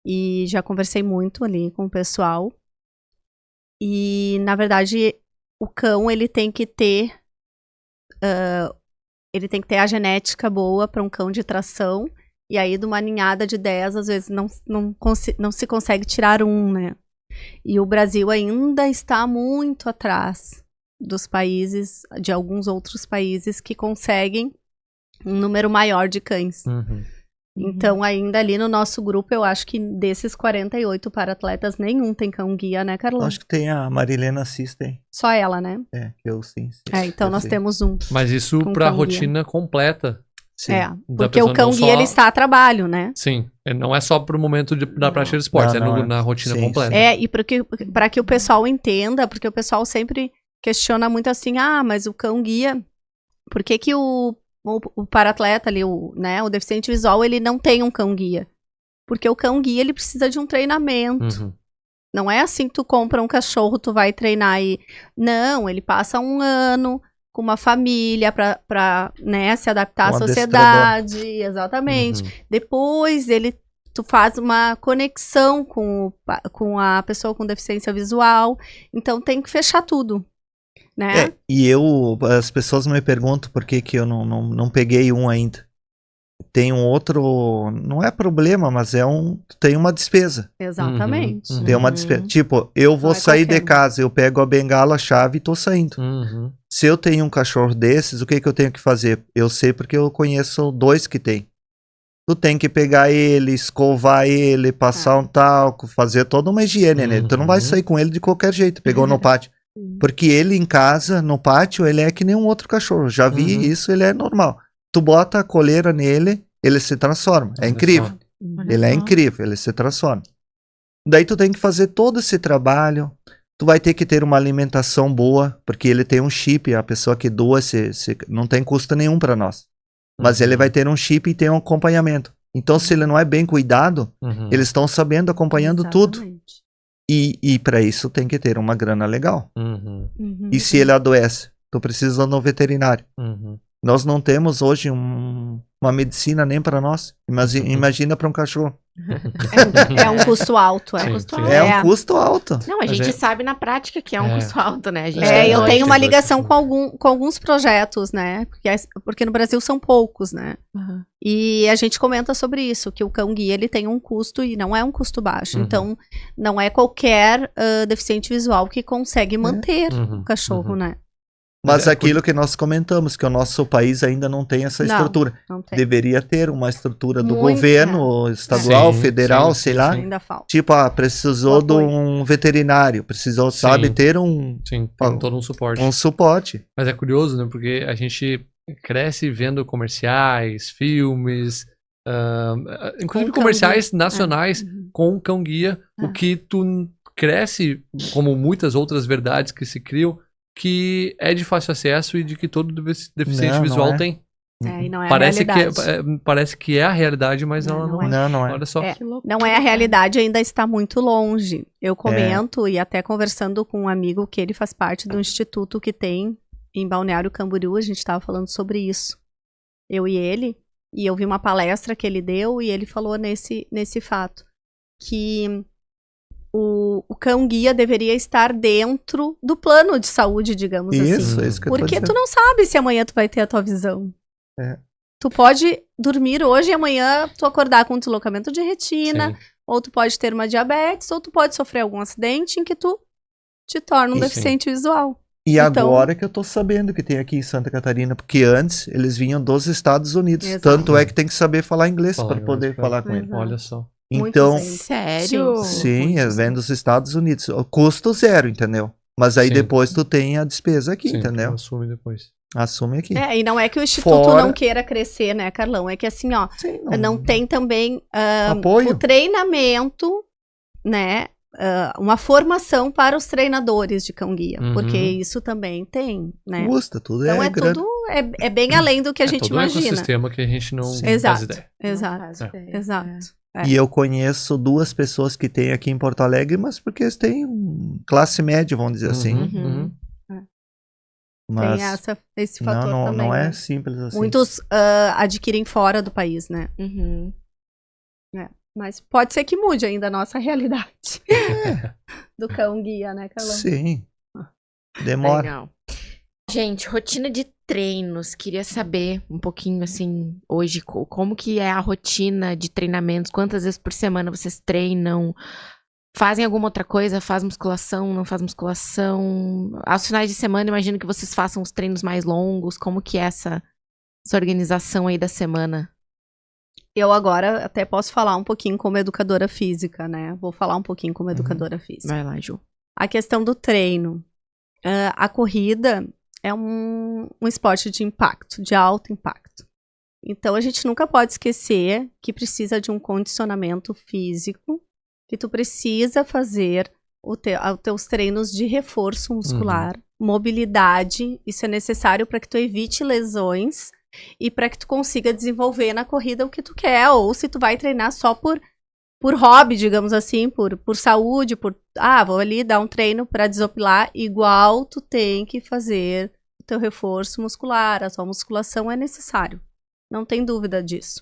E já conversei muito ali com o pessoal. E, na verdade, o cão ele tem que ter a genética boa para um cão de tração. E aí, de uma ninhada de 10, às vezes não se consegue tirar um, né? E o Brasil ainda está muito atrás dos países, de alguns outros países que conseguem um número maior de cães. Uhum. Então, ainda ali no nosso grupo, eu acho que desses 48 para-atletas, nenhum tem cão-guia, né, Carlão? Acho que tem a Marilena Assis, tem. Só ela, né? Eu sim. Então, eu nós sei. temos um. Mas isso Com pra cão-guia. rotina completa. Sim. Da Porque o pessoa não cão-guia, só- ele está a trabalho, né? Sim, não é só pro momento da prática de esportes, Não, na rotina sim, completa. E para que o pessoal entenda, porque o pessoal sempre questiona muito assim, mas o cão-guia, por que o para-atleta ali, o deficiente visual, ele não tem um cão-guia? Porque o cão-guia, ele precisa de um treinamento. Uhum. Não é assim que tu compra um cachorro, tu vai treinar e... Não, ele passa um ano com uma família pra se adaptar à Um sociedade. Exatamente. Uhum. Depois tu faz uma conexão com a pessoa com deficiência visual. Então tem que fechar tudo, né? E as pessoas me perguntam por que eu não peguei um ainda. Tem um outro, não é problema, mas tem uma despesa. Exatamente. Uhum. Tem uma despesa. Tipo, eu vou Não é sair de qualquer um. casa, eu pego a bengala, a chave e tô saindo. Uhum. Se eu tenho um cachorro desses, o que eu tenho que fazer? Eu sei porque eu conheço 2 que tem. Tu tem que pegar ele, escovar ele, passar um talco, fazer toda uma higiene nele. Tu não vai sair com ele de qualquer jeito, pegou no pátio. Porque ele em casa, no pátio, ele é que nem um outro cachorro. Já vi isso, ele é normal. Tu bota a coleira nele, ele se transforma. É Olha incrível. só. Ele é incrível, ele se transforma. Daí tu tem que fazer todo esse trabalho. Tu vai ter que ter uma alimentação boa, porque ele tem um chip, a pessoa que doa não tem custo nenhum para nós. Mas ele vai ter um chip e tem um acompanhamento. Então, se ele não é bem cuidado, Uhum. eles estão sabendo, acompanhando tudo. Exatamente. E para isso tem que ter uma grana legal. Uhum. Uhum. E se ele adoece, tu precisa ir no veterinário. Uhum. Nós não temos hoje uma medicina nem para nós. Imagina para um cachorro. É um custo alto. Sim, custo sim. alto. É um custo alto. Não, a Mas gente é- sabe na prática que é um É. custo alto, né? A gente Eu É, tenho é, uma é. ligação com alguns projetos, né? Porque no Brasil são poucos, né? Uhum. E a gente comenta sobre isso, que o cão-guia ele tem um custo e não é um custo baixo. Uhum. Então, não é qualquer deficiente visual que consegue manter Uhum. o cachorro, Uhum. né? Mas É, aquilo que nós comentamos, que o nosso país ainda não tem essa Não. estrutura. Não tem. Deveria ter uma estrutura do Muito, governo, estadual, Sim, federal, sim, sei sim, lá. sim. Ainda falta. Tipo, precisou O de apoio. um veterinário, precisou, Sim. sabe, ter um Sim, tem todo um suporte. suporte. Mas é curioso, né? Porque a gente cresce vendo comerciais, filmes, inclusive Com comerciais cão-guia. nacionais Uhum. com cão-guia, o que tu cresce, como muitas outras verdades que se criam, que é de fácil acesso e de que todo deficiente Não visual é. tem. E não é Parece a realidade. parece que é a realidade, mas Não, ela não não é. Não é. Olha só. É, Que loucura. não é a realidade, ainda está muito longe. Eu comento, e até conversando com um amigo que ele faz parte do instituto que tem em Balneário Camboriú, a gente estava falando sobre isso. Eu e ele, e eu vi uma palestra que ele deu e ele falou nesse fato, que o cão-guia deveria estar dentro do plano de saúde, digamos assim. Isso que eu tô Porque tu dizendo. não sabe se amanhã tu vai ter a tua visão. É. Tu pode dormir hoje e amanhã tu acordar com um deslocamento de retina, Sim. ou tu pode ter uma diabetes, ou tu pode sofrer algum acidente em que tu te torna um Sim. deficiente visual. E Então- agora que eu tô sabendo que tem aqui em Santa Catarina, porque antes eles vinham dos Estados Unidos. Exato. Tanto é que tem que saber falar inglês Falar para inglês poder pra- falar com ele. Exato. Olha só. Então, Muitos ainda. Sério? sim, Muitos, vem dos Estados Unidos. O custo zero, entendeu? Mas aí Sim. depois tu tem a despesa aqui, Sim, entendeu? assume depois. Assume aqui. E não é que o instituto Fora- não queira crescer, né, Carlão? É que assim, ó, Sim, não tem também apoio. o treinamento, né? Uma formação para os treinadores de cão-guia, Uhum. porque isso também tem, né? Custa, tudo Então é, é grande. tudo, é bem além do que a gente todo um imagina. ecossistema que a gente não Sim. faz Exato. ideia. Exato, Não faz ideia. exato. É. E eu conheço 2 pessoas que tem aqui em Porto Alegre, mas porque eles têm classe média, vamos dizer assim. Uhum. Mas Tem esse fator não também. é né? simples assim. Muitos adquirem fora do país, né? Uhum. Mas pode ser que mude ainda a nossa realidade do cão-guia, né, Carlão? Sim. Demora. Legal. Gente, rotina de treinos. Queria saber um pouquinho, assim, hoje, como que é a rotina de treinamentos? Quantas vezes por semana vocês treinam? Fazem alguma outra coisa? Faz musculação? Não faz musculação? Aos finais de semana, imagino que vocês façam os treinos mais longos. Como que é essa organização aí da semana? Eu agora até posso falar um pouquinho como educadora física, né? Vou falar um pouquinho como educadora física. Vai lá, Ju. A questão do treino. A corrida é um esporte de impacto, de alto impacto. Então, a gente nunca pode esquecer que precisa de um condicionamento físico, que tu precisa fazer os teus treinos de reforço muscular, mobilidade. Isso é necessário para que tu evite lesões e para que tu consiga desenvolver na corrida o que tu quer, ou se tu vai treinar só por hobby, digamos assim, por saúde, vou ali dar um treino para desopilar, igual tu tem que fazer o teu reforço muscular, a tua musculação é necessário, não tem dúvida disso.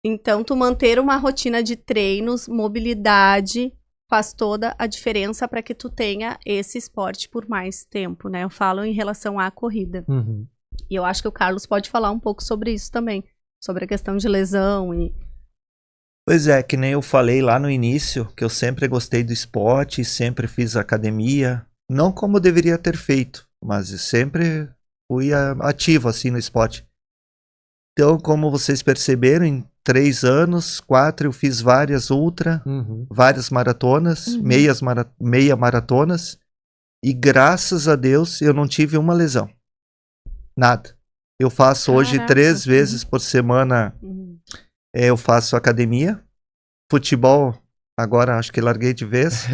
Então, tu manter uma rotina de treinos, mobilidade, faz toda a diferença para que tu tenha esse esporte por mais tempo, né? Eu falo em relação à corrida. Uhum. E eu acho que o Carlos pode falar um pouco sobre isso também, sobre a questão de lesão e... Pois é, que nem eu falei lá no início, que eu sempre gostei do esporte, sempre fiz academia, não como eu deveria ter feito, mas eu sempre fui ativo assim no esporte. Então, como vocês perceberam, em 3 anos, 4 eu fiz várias várias maratonas, meia maratonas, e graças a Deus eu não tive uma lesão. Nada. Eu faço hoje Caraca. 3 vezes por semana. Eu faço academia, futebol, agora acho que larguei de vez.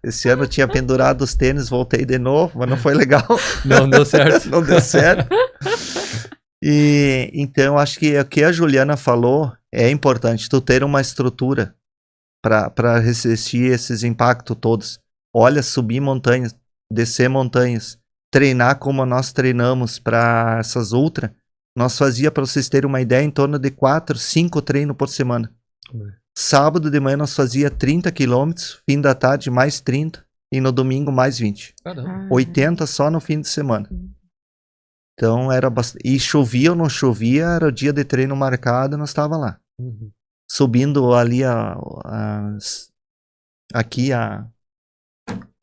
Esse ano eu tinha pendurado os tênis, voltei de novo, mas não foi legal. Não deu certo. Não deu certo. E então acho que o que a Juliana falou é importante, tu ter uma estrutura para resistir esses impactos todos. Olha, subir montanhas, descer montanhas, treinar como nós treinamos para essas ultra. Nós fazia, para vocês terem uma ideia, em torno de 4, 5 treinos por semana. Sábado de manhã nós fazia 30 quilômetros, fim da tarde mais 30 e no domingo mais 20. Caramba. 80 só no fim de semana. Então era bastante. E chovia ou não chovia, era o dia de treino marcado, nós estava lá. Uhum. Subindo ali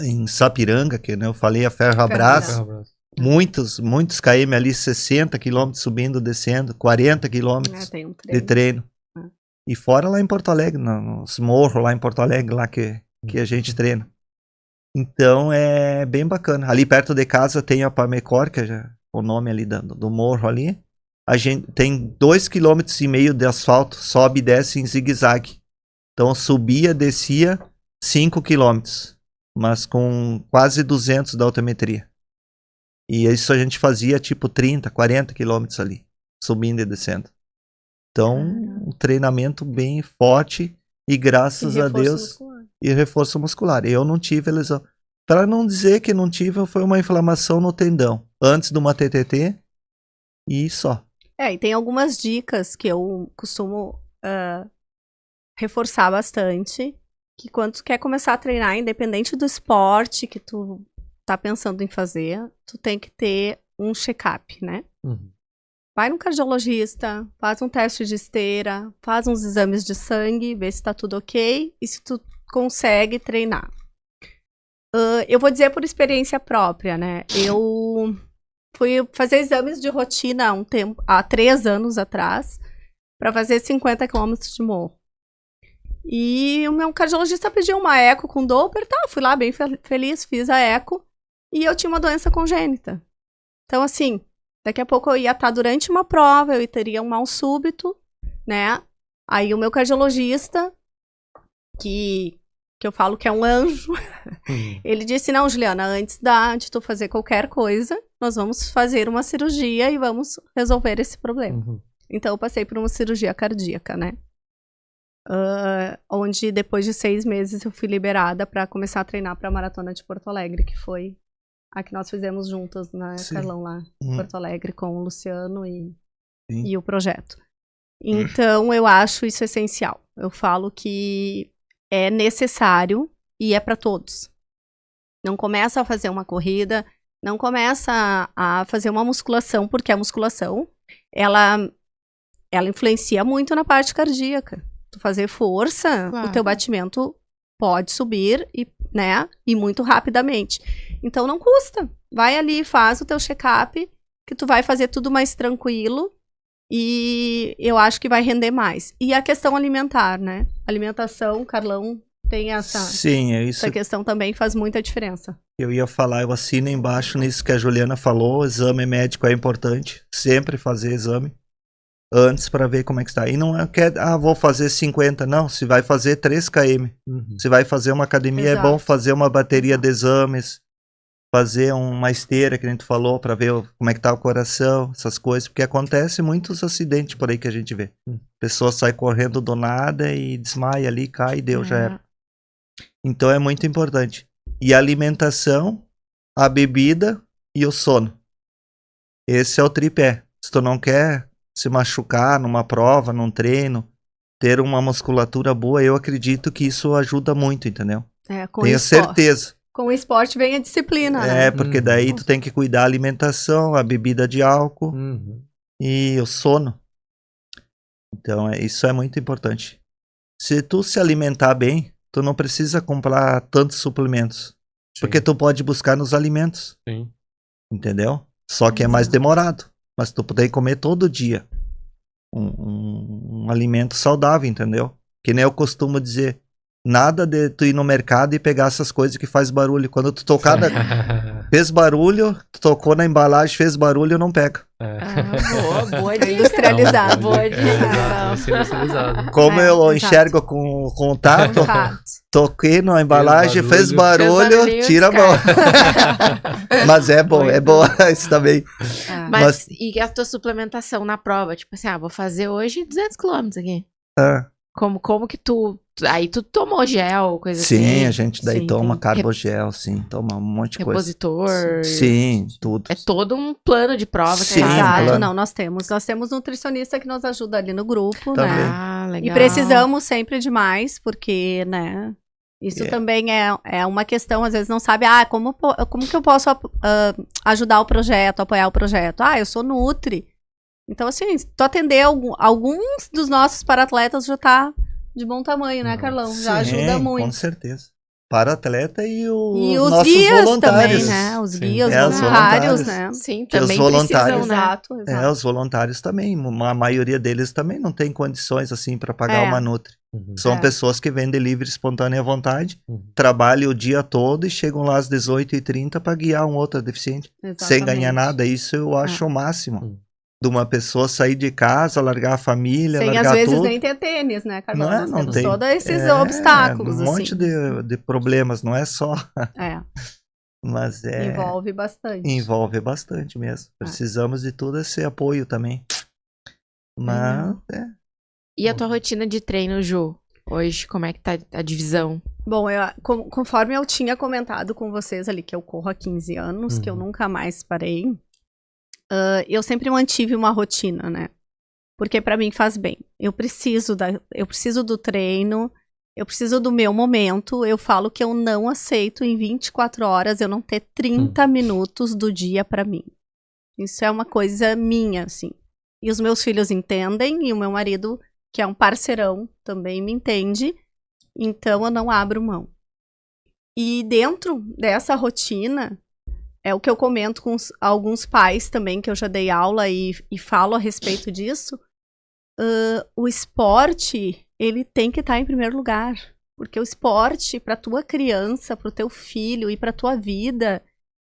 em Sapiranga, que né, eu falei, a Ferrabras. Abraço. Muitos km ali, 60 km subindo, descendo, 40 km tem um de treino. E fora lá em Porto Alegre, nos morros lá em Porto Alegre, lá que a gente treina. Então é bem bacana. Ali perto de casa tem a Pamecor, que é o nome ali do morro ali. A gente tem 2,5 km de asfalto, sobe e desce em zigue-zague. Então subia, descia 5 km, mas com quase 200 da altimetria. E isso a gente fazia tipo 30, 40 quilômetros ali, subindo e descendo. Então, um treinamento bem forte e graças a Deus... Muscular. E reforço muscular. Eu não tive lesão. Para não dizer que não tive, foi uma inflamação no tendão. Antes de uma TTT e só. E tem algumas dicas que eu costumo reforçar bastante. Que quando tu quer começar a treinar, independente do esporte que tu tá pensando em fazer, tu tem que ter um check-up, né? Uhum. Vai no cardiologista, faz um teste de esteira, faz uns exames de sangue, vê se tá tudo ok e se tu consegue treinar. Eu vou dizer por experiência própria, né? Eu fui fazer exames de rotina há 3 anos atrás, para fazer 50 quilômetros de morro. E o meu cardiologista pediu uma eco com Doppler, fui lá bem feliz, fiz a eco, e eu tinha uma doença congênita. Então, assim, daqui a pouco eu ia estar durante uma prova, eu teria um mal súbito, né? Aí o meu cardiologista, que eu falo que é um anjo, ele disse, não, Juliana, antes de tu fazer qualquer coisa, nós vamos fazer uma cirurgia e vamos resolver esse problema. Uhum. Então eu passei por uma cirurgia cardíaca, né? Onde depois de 6 meses eu fui liberada para começar a treinar para a Maratona de Porto Alegre, que foi a que nós fizemos juntas, né, Carlão, lá em Porto Alegre, com o Luciano e o projeto. Então eu acho isso essencial. Eu falo que é necessário e é para todos. Não começa a fazer uma corrida, não começa a fazer uma musculação, porque a musculação, ela influencia muito na parte cardíaca. Tu fazer força, Claro. O teu batimento pode subir e muito rapidamente. Então não custa. Vai ali, faz o teu check-up, que tu vai fazer tudo mais tranquilo e eu acho que vai render mais. E a questão alimentar, né? Alimentação, Carlão tem Sim, é isso essa questão também faz muita diferença. que eu ia falar. Eu assino embaixo nisso que a Juliana falou. Exame médico é importante. Sempre fazer exame antes para ver como é que está. E não é que vou fazer 50. Não, se vai fazer 3 km. Uhum. Se vai fazer uma academia, Exato. é bom fazer uma bateria de exames. Fazer uma esteira, que a gente falou, para ver como é que tá o coração, essas coisas. Porque acontece muitos acidentes por aí que a gente vê. A pessoa sai correndo do nada e desmaia ali, cai e deu, já era. Então é muito importante. E a alimentação, a bebida e o sono. Esse é o tripé. Se tu não quer se machucar numa prova, num treino, ter uma musculatura boa, eu acredito que isso ajuda muito, entendeu? Tenho certeza. Com o esporte vem a disciplina, né? Porque daí tu tem que cuidar da alimentação, a bebida de álcool e o sono. Então isso é muito importante. Se tu se alimentar bem, tu não precisa comprar tantos suplementos. Sim. Porque tu pode buscar nos alimentos. Sim. Entendeu? Só que é mais demorado. Mas tu tem que comer todo dia um alimento saudável, entendeu? Que nem eu costumo dizer, nada de tu ir no mercado e pegar essas coisas que faz barulho. Quando tu tocar, fez barulho, tu tocou na embalagem, fez barulho, não pega. Boa dica. Industrializado. Boa dica. Industrializado. Como eu exato. enxergo com o tato, Fato. toquei na embalagem, fez barulho, barulho, tira a mão. Mas é bom, é bom isso também. Mas e a tua suplementação na prova? Tipo assim, vou fazer hoje 200 quilômetros aqui. Como que tu... Aí tu tomou gel, coisa assim? Sim, a gente daí Sim, toma tem. carbogel, sim, toma um monte de coisa. Repositor. Sim, tudo. É todo um plano de prova que Sim, faz, Exato, plano. não, nós temos nutricionista que nos ajuda ali no grupo, Também. né? Legal. E precisamos sempre de mais, porque, né, isso também é uma questão, às vezes não sabe, como que eu posso ajudar o projeto, apoiar o projeto? Eu sou nutri. Então, assim, se tu atender alguns dos nossos para-atletas já tá de bom tamanho, né, Carlão? Já ajuda muito. Com certeza. Para atleta e E os os nossos guias voluntários. também, né? Os Sim. guias, É, os os voluntários, voluntários. né? Sim, Que os também voluntários- precisam, né? Exato. Os voluntários também. A maioria deles também não tem condições assim para pagar uma nutri. São pessoas que vendem livre, espontânea vontade, trabalham o dia todo e chegam lá às 18h30 para guiar um outro deficiente. Sem ganhar nada. Isso eu acho o máximo. De uma pessoa sair de casa, largar a família, Sem largar às vezes tudo. nem ter tênis, né, Carlão? Não é? Nós Não temos tem. todos esses obstáculos, Um monte assim. de problemas, não é só. Mas Envolve bastante. envolve bastante mesmo. Precisamos de todo esse apoio também. Mas E a tua rotina de treino, Ju? Hoje, como é que tá a divisão? Bom, conforme eu tinha comentado com vocês ali, que eu corro há 15 anos, que eu nunca mais parei, eu sempre mantive uma rotina, né? Porque pra mim faz bem. Eu preciso do treino, eu preciso do meu momento. Eu falo que eu não aceito em 24 horas eu não ter 30 minutos do dia pra mim. Isso é uma coisa minha, assim. E os meus filhos entendem, e o meu marido, que é um parceirão, também me entende. Então, eu não abro mão. E dentro dessa rotina, é o que eu comento com alguns pais também, que eu já dei aula e falo a respeito disso. O esporte, ele tem que estar em primeiro lugar. Porque o esporte, para tua criança, para o teu filho e para tua vida,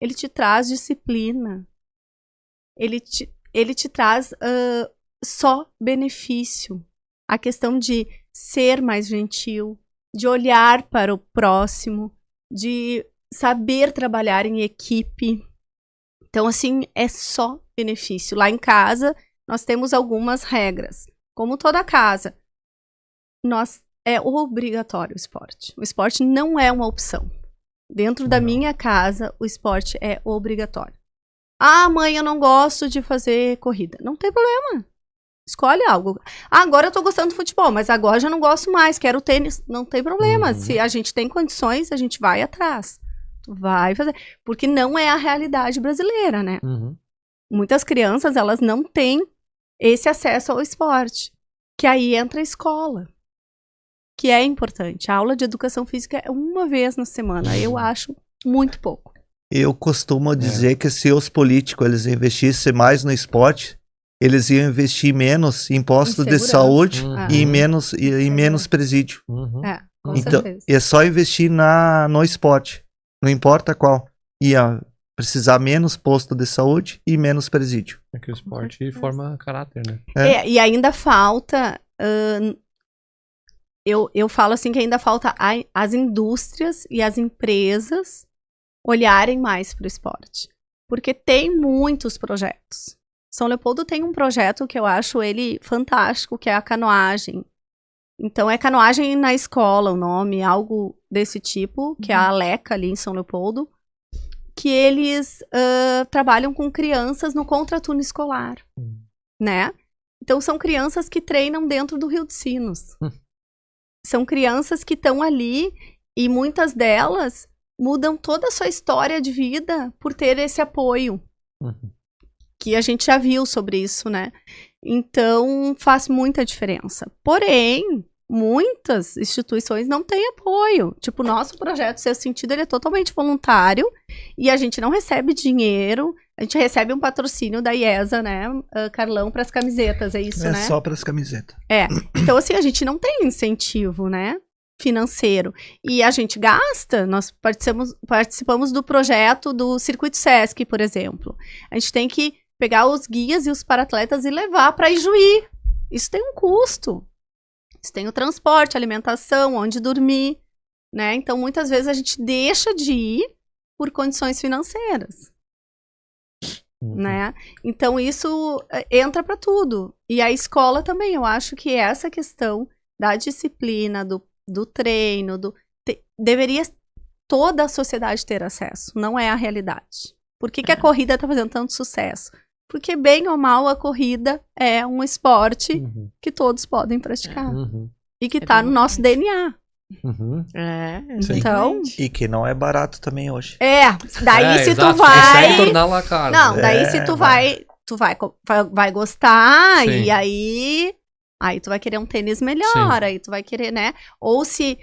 ele te traz disciplina. Ele te traz só benefício. A questão de ser mais gentil, de olhar para o próximo, de saber trabalhar em equipe. Então, assim, é só benefício. Lá em casa, nós temos algumas regras. Como toda casa, é obrigatório o esporte. O esporte não é uma opção. Dentro da minha casa, o esporte é obrigatório. Ah, mãe, eu não gosto de fazer corrida. Não tem problema. Escolhe algo. Ah, agora eu tô gostando do futebol, mas agora já não gosto mais, quero tênis. Não tem problema. Se a gente tem condições, a gente vai atrás. Vai fazer. Porque não é a realidade brasileira, né? Muitas crianças, elas não têm esse acesso ao esporte. Que aí entra a escola. Que é importante. A aula de educação física é uma vez na semana. Eu acho muito pouco. Eu costumo dizer que se os políticos eles investissem mais no esporte, eles iam investir menos em postos de saúde e em menos presídio. Com então, certeza. é só investir no esporte. Não importa qual. Ia precisar menos posto de saúde e menos presídio. É que o esporte forma caráter, né? E ainda falta... Eu falo assim que ainda falta as indústrias e as empresas olharem mais para o esporte. Porque tem muitos projetos. São Leopoldo tem um projeto que eu acho ele fantástico, que é a canoagem. Então, é canoagem na escola, o nome, algo desse tipo, que é a Aleca ali em São Leopoldo, que eles trabalham com crianças no contraturno escolar, né? Então, são crianças que treinam dentro do Rio dos Sinos. São crianças que estão ali e muitas delas mudam toda a sua história de vida por ter esse apoio. Que a gente já viu sobre isso, né? Então, faz muita diferença. Porém, muitas instituições não têm apoio. Tipo, o nosso projeto Sexto Sentido, ele é totalmente voluntário e a gente não recebe dinheiro. A gente recebe um patrocínio da IESA, né, Carlão, para as camisetas, é isso, né? É só para as camisetas. Então, assim, a gente não tem incentivo, né, financeiro. E a gente gasta, nós participamos do projeto do Circuito Sesc, por exemplo. A gente tem que pegar os guias e os paratletas e levar para Ijuí. Isso tem um custo. Isso tem o transporte, alimentação, onde dormir, né? Então, muitas vezes a gente deixa de ir por condições financeiras, né? Então, isso entra para tudo. E a escola também, eu acho que essa questão da disciplina, do treino, deveria toda a sociedade ter acesso. Não é a realidade. Por que a corrida está fazendo tanto sucesso? Porque, bem ou mal, a corrida é um esporte que todos podem praticar. E que está no nosso DNA. Então... E que não é barato também hoje. Daí se exato, tu vai... torná-la cara. Não, daí se tu vai gostar, Sim. e aí tu vai querer um tênis melhor, aí tu vai querer, né? Ou se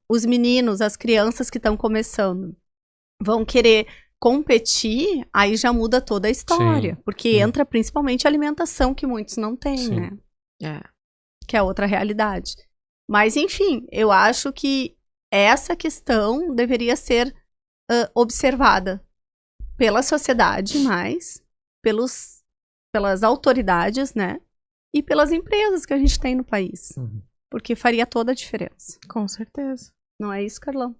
os meninos, as crianças que estão começando vão querer competir, aí já muda toda a história. Porque entra principalmente a alimentação, que muitos não têm, né? Que é outra realidade. Mas, enfim, eu acho que essa questão deveria ser observada pela sociedade mais, pelas autoridades, né? E pelas empresas que a gente tem no país. Porque faria toda a diferença. Com certeza. Não é isso, Carlão?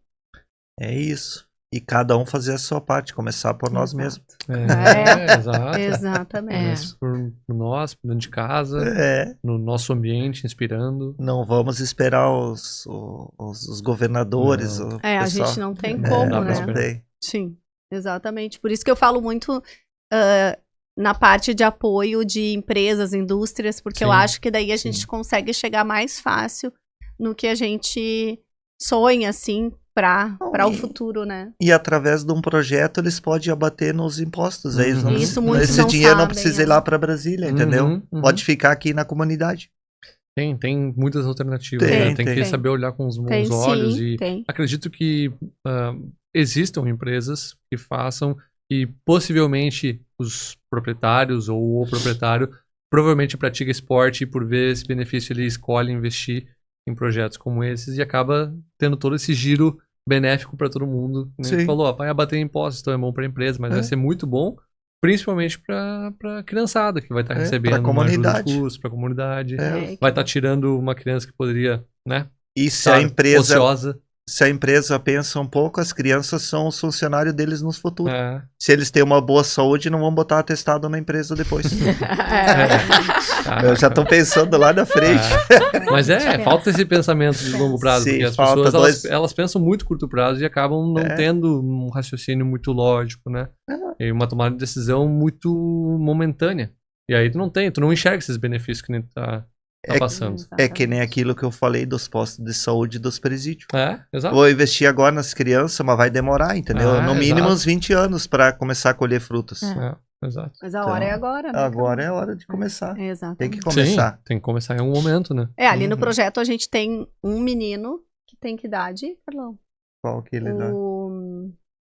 É isso. E cada um fazer a sua parte, começar por nós Exato. mesmos. Exato. Exatamente. Começa por nós, dentro de casa, É, no nosso ambiente, inspirando. não vamos esperar os governadores, Não. o A pessoal. gente não tem Não como, dá pra né? esperar. Tem. Sim, exatamente. Por isso que eu falo muito na parte de apoio de empresas, indústrias, porque eu Sim, acho que daí a gente consegue chegar mais fácil no que a gente sonha, assim, para o futuro, né? E através de um projeto eles podem abater nos impostos. Aí eles não Uhum. precisam- Isso muitos esse não dinheiro não sabem, precisa ir é. lá para Brasília, entendeu? Uhum. Pode ficar aqui na comunidade. Tem muitas alternativas, Tem, né? Tem que tem. saber olhar com os bons Tem olhos sim, e tem. acredito que existam empresas que façam e possivelmente os proprietários ou o proprietário provavelmente pratica esporte e por ver esse benefício ele escolhe investir em projetos como esses e acaba tendo todo esse giro benéfico para todo mundo. Né? Sim. Ele falou, ó, vai abater impostos, então é bom para a empresa, mas vai ser muito bom, principalmente para a criançada que vai estar Pra recebendo uma ajuda de comunidade. custo, para a comunidade. É. Vai estar tirando uma criança que poderia, né, E se estar a empresa ociosa. se a empresa pensa um pouco, as crianças são os funcionários deles no futuro. É. Se eles têm uma boa saúde, não vão botar atestado na empresa depois. É. Eu já tô pensando lá na frente. Mas falta esse pensamento de longo prazo, Sim, porque as falta pessoas dois- elas pensam muito curto prazo e acabam não É. tendo um raciocínio muito lógico, né? E uma tomada de decisão muito momentânea. E aí tu não enxerga esses benefícios que nem tu tá É- passando. É que nem aquilo que eu falei dos postos de saúde e dos presídios. Exato. Vou investir agora nas crianças, mas vai demorar, entendeu? Ah, No mínimo exato. uns 20 anos para começar a colher frutos. Exato. Mas a hora é agora, né? Agora é a hora de começar. Exatamente. Tem que começar. Sim, tem que começar em algum momento, né? Ali no Uhum. projeto a gente tem um menino que tem que idade, Carlão? Qual que ele dá?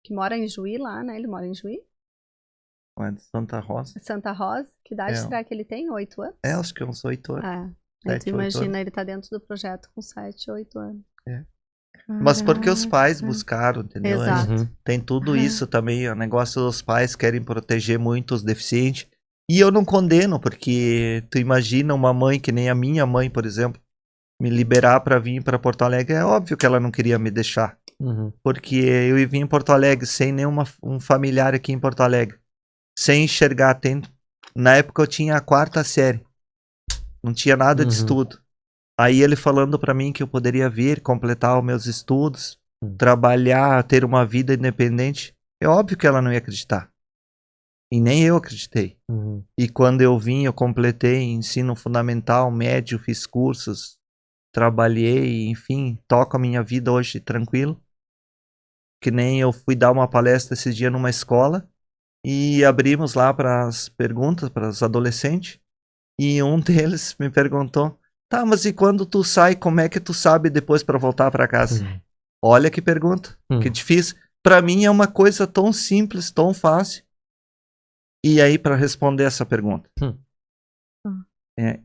Que mora em Juí lá, né? Ele mora em Juí. É de Santa Rosa. Santa Rosa. Que idade É. será que ele tem? 8 anos? É, acho que uns 8 anos. Aí 7, tu imagina, ele tá dentro do projeto com 7, 8 anos. Mas porque os pais buscaram, entendeu? Exato. Uhum. Tem tudo isso também. O negócio dos pais querem proteger muito os deficientes. E eu não condeno, porque tu imagina uma mãe que nem a minha mãe, por exemplo, me liberar para vir para Porto Alegre. É óbvio que ela não queria me deixar. Uhum. Porque eu ia vir em Porto Alegre sem um familiar aqui em Porto Alegre. Sem enxergar. Na época eu tinha a 4ª série. Não tinha nada de Uhum. estudo. Aí ele falando pra mim que eu poderia vir, completar os meus estudos, trabalhar, ter uma vida independente. É óbvio que ela não ia acreditar. E nem eu acreditei. Uhum. E quando eu vim, eu completei ensino fundamental, médio, fiz cursos, trabalhei, enfim, toco a minha vida hoje tranquilo. Que nem eu fui dar uma palestra esse dia numa escola e abrimos lá para as perguntas para os adolescentes e um deles me perguntou: "Tá, mas e quando tu sai, como é que tu sabe depois para voltar para casa?" Uhum. Olha que pergunta, que difícil. Para mim é uma coisa tão simples, tão fácil. E aí para responder essa pergunta.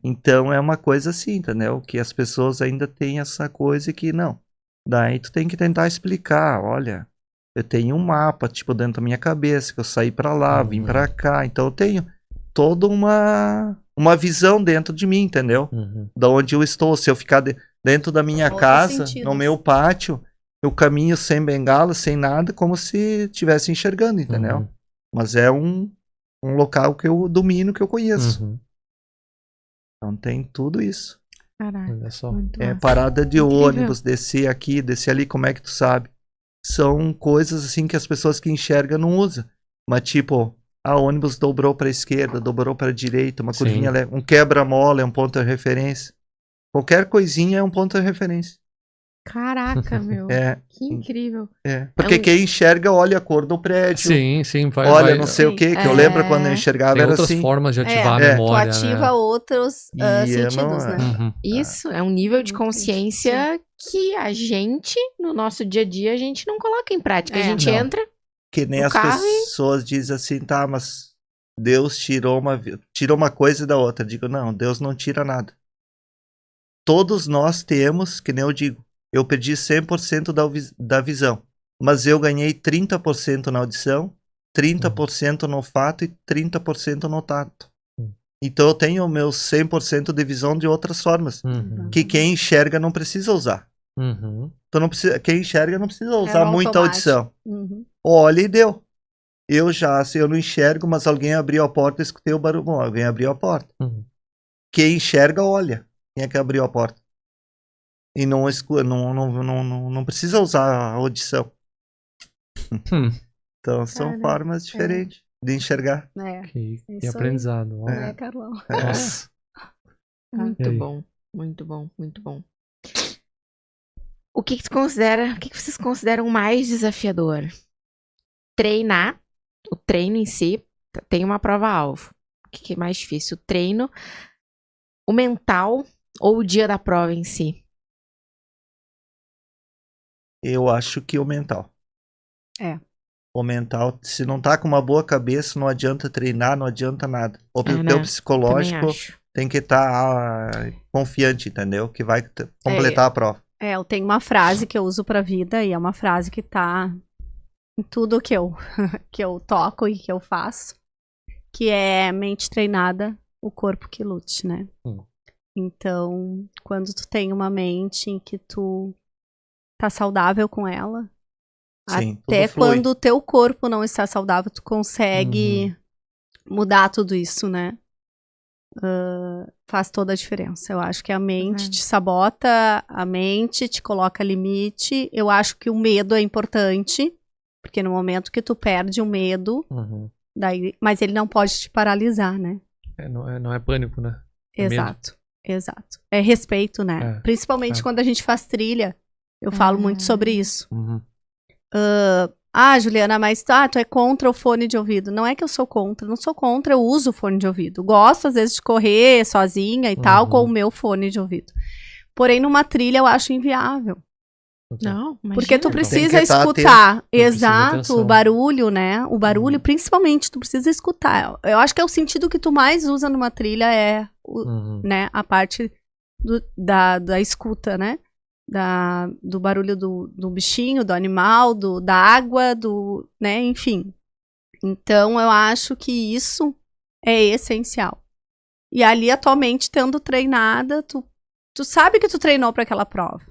Então é uma coisa assim, entendeu? Que as pessoas ainda têm essa coisa que não. Daí tu tem que tentar explicar, olha, eu tenho um mapa, tipo, dentro da minha cabeça, que eu saí pra lá, vim pra cá, então eu tenho toda uma visão dentro de mim, entendeu? Uhum. Da onde eu estou, se eu ficar dentro da minha Outros casa, sentidos. no meu pátio, eu caminho sem bengala, sem nada, como se estivesse enxergando, entendeu? Uhum. Mas é um local que eu domino, que eu conheço. Uhum. Então tem tudo isso. Caraca, Olha só. muito É massa. parada de Incrível. ônibus, descer aqui, descer ali, como é que tu sabe? São coisas assim que as pessoas que enxergam não usam. Mas tipo, ônibus dobrou pra esquerda, dobrou pra direita, uma Sim. curvinha leve, um quebra-mola é um ponto de referência. Qualquer coisinha é um ponto de referência. Caraca, meu. É, Que incrível. Porque É um- quem enxerga olha a cor do prédio, Sim, vai. olha vai- não sei o Sim, que eu é. lembro quando eu enxergava Tem era outras assim. formas de ativar a É, memória, Tu ativa né? outros E eu sentidos, não- né? Uhum. Isso é um nível de Muito consciência que a gente, no nosso dia a dia, a gente não coloca em prática. A É. gente Não. entra. Que nem No as carro pessoas dizem assim, tá, mas Deus tirou uma coisa da outra. Eu digo, não, Deus não tira nada. Todos nós temos, que nem eu digo, eu perdi 100% da visão, mas eu ganhei 30% na audição, 30% no olfato e 30% no tato. Então eu tenho o meu 100% de visão de outras formas, Uhum. que quem enxerga não precisa usar. Uhum. Tu não precisa, quem enxerga não precisa usar no muita automático. audição. Uhum. Olha e deu. Eu já, se eu não enxergo, mas alguém abriu a porta, eu escutei o barulho. Bom, alguém abriu a porta. Uhum. Quem enxerga, olha. Quem é que abriu a porta? E não precisa usar a audição. Hum. Então, são Cara, formas diferentes de enxergar. Que Isso aí. aprendizado. Ó. Né, Carlão? Nossa. Muito E aí? bom, muito bom, muito bom. O que vocês consideram mais desafiador? Treinar, o treino em si, tem uma prova-alvo. O que é mais difícil? O treino, o mental ou o dia da prova em si? Eu acho que o mental. É. O mental, se não tá com uma boa cabeça, não adianta treinar, não adianta nada. O teu Também psicológico acho. tem que estar confiante, entendeu? Que vai completar a prova. Eu tenho uma frase que eu uso pra vida e é uma frase que tá em tudo que eu, que eu toco e que eu faço, que é mente treinada, o corpo que lute, né? Então, quando tu tem uma mente em que tu tá saudável com ela, Sim, até tudo flui. quando o teu corpo não está saudável, tu consegue mudar tudo isso, né? Faz toda a diferença. Eu acho que a mente te sabota, a mente te coloca limite. Eu acho que o medo é importante, porque no momento que tu perde o medo, daí, mas ele não pode te paralisar, né? Não é pânico, né? Exato. É respeito, né? Principalmente quando a gente faz trilha. Eu falo muito sobre isso. Juliana, mas tu é contra o fone de ouvido. Não é que eu sou contra, não sou contra, eu uso o fone de ouvido. Gosto, às vezes, de correr sozinha e tal, com o meu fone de ouvido. Porém, numa trilha eu acho inviável. Não, Porque tu imagina. precisa Tem que escutar. precisa Exato, atenção. o barulho, né? O barulho, principalmente, tu precisa escutar. Eu acho que é o sentido que tu mais usa numa trilha é né, a parte da escuta, né? Do barulho do bichinho, do animal, da água, né, enfim. Então, eu acho que isso é essencial. E ali, atualmente, tendo treinada, tu sabe que tu treinou para aquela prova.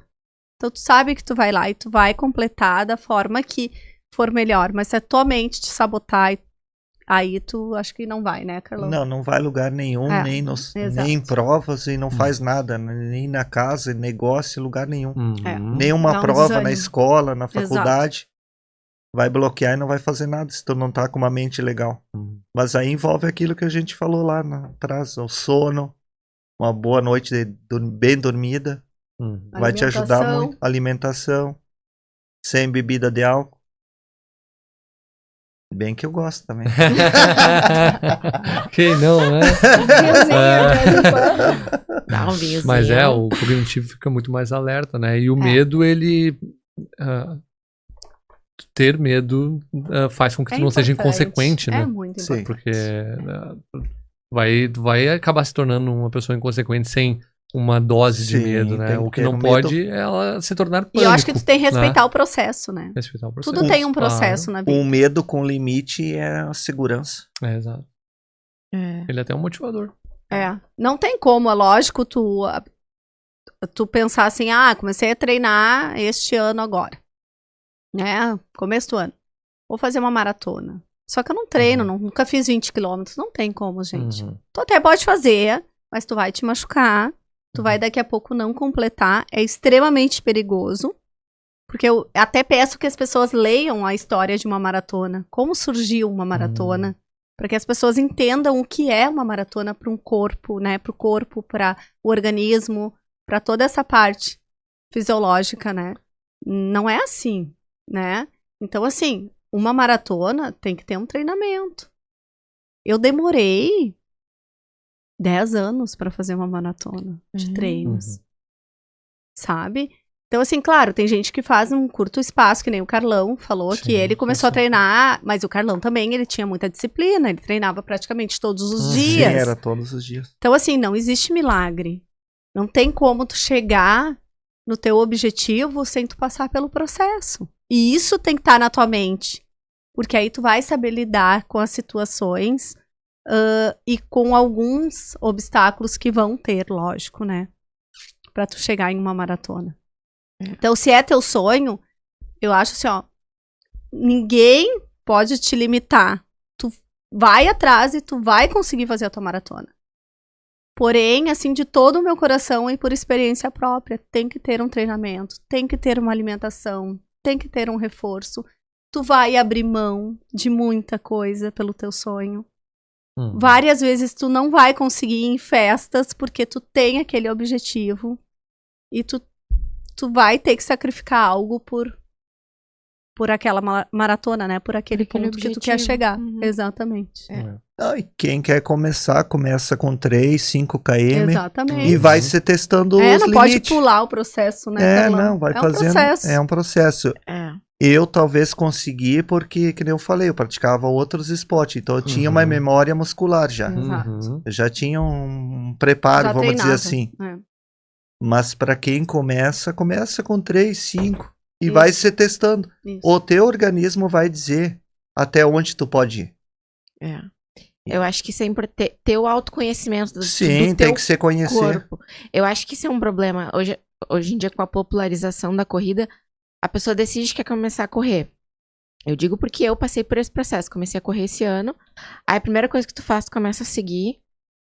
Então, tu sabe que tu vai lá e tu vai completar da forma que for melhor. Mas se a tua mente te sabotar, aí tu acho que não vai, né, Carlão? Não vai lugar nenhum, nem em provas e não faz nada, nem na casa, negócio, lugar nenhum. Nenhuma Dá um prova desânimo. na escola, na faculdade. Vai bloquear e não vai fazer nada se tu não tá com uma mente legal. Mas aí envolve aquilo que a gente falou lá atrás, o sono, uma boa noite bem dormida, vai te ajudar muito. Alimentação, sem bebida de álcool. Bem que eu gosto também. Quem não, né? Dá um vinhozinho. Mas o cognitivo fica muito mais alerta, né? E o medo, ele... ter medo faz com que tu não seja inconsequente, né? É muito importante. Porque vai acabar se tornando uma pessoa inconsequente sem uma dose de medo, né? O que não pode é ela se tornar pânico. E eu acho que tu tem que respeitar o processo, né? Respeitar o processo. Tudo tem um processo na vida. Um medo com limite é a segurança. Exato. Ele é até um motivador. Não tem como, é lógico, tu pensar assim, comecei a treinar este ano agora. Né? Começo do ano. Vou fazer uma maratona. Só que eu não treino, nunca fiz 20 quilômetros. Não tem como, gente. Tu até pode fazer, mas tu vai te machucar. Tu vai daqui a pouco não completar. É extremamente perigoso. Porque eu até peço que as pessoas leiam a história de uma maratona. Como surgiu uma maratona. Para que as pessoas entendam o que é uma maratona para um corpo, né? Para o corpo, para o organismo, para toda essa parte fisiológica, né? Não é assim, né? Então, assim, uma maratona tem que ter um treinamento. Eu demorei 10 anos para fazer uma maratona de treinos. Sabe? Então, assim, claro, tem gente que faz um curto espaço, que nem o Carlão falou, que ele começou a treinar, mas o Carlão também, ele tinha muita disciplina, ele treinava praticamente todos os dias. Sim, era todos os dias. Então, assim, não existe milagre. Não tem como tu chegar no teu objetivo sem tu passar pelo processo. E isso tem que estar na tua mente. Porque aí tu vai saber lidar com as situações e com alguns obstáculos que vão ter, lógico, né? Pra tu chegar em uma maratona. Então, se é teu sonho, eu acho assim, ó, ninguém pode te limitar. Tu vai atrás e tu vai conseguir fazer a tua maratona. Porém, assim, de todo o meu coração e por experiência própria, tem que ter um treinamento, tem que ter uma alimentação, tem que ter um reforço. Tu vai abrir mão de muita coisa pelo teu sonho. Várias vezes tu não vai conseguir ir em festas porque tu tem aquele objetivo e tu vai ter que sacrificar algo por aquela maratona, né? Por aquele ponto que tu quer chegar. Exatamente. E quem quer começar, começa com 3, 5 km. Exatamente. E vai se testando os não limites. pode pular o processo, né, Carlão? Não, vai fazendo. Processo. É um processo. Eu talvez consegui porque, que nem eu falei, eu praticava outros esportes. Então eu tinha uma memória muscular já. Exato. Eu já tinha um preparo, Já vamos treinava. dizer assim. É. Mas para quem começa com 3, 5 e Isso. vai se testando. Isso. O teu organismo vai dizer até onde tu pode ir. Eu acho que sempre ter o autoconhecimento do Sim, teu tem que se conhecer. corpo. Eu acho que isso é um problema. Hoje em dia, com a popularização da corrida, a pessoa decide que quer começar a correr. Eu digo porque eu passei por esse processo. Comecei a correr esse ano. Aí a primeira coisa que tu faz, tu começa a seguir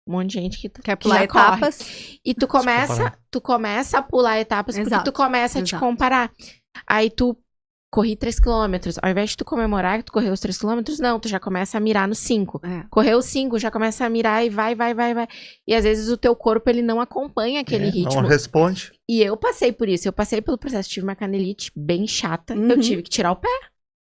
um monte de gente que Quer pular já etapas. corre. E tu começa a pular etapas porque Exato. tu começa a te Exato. comparar. Aí tu corri 3 km. Ao invés de tu comemorar que tu correu os 3 km, não, tu já começa a mirar no 5. Correu os 5, já começa a mirar e vai. E às vezes o teu corpo, ele não acompanha aquele ritmo. Não responde. E eu passei por isso. Eu passei pelo processo. Tive uma canelite bem chata. Eu tive que tirar o pé.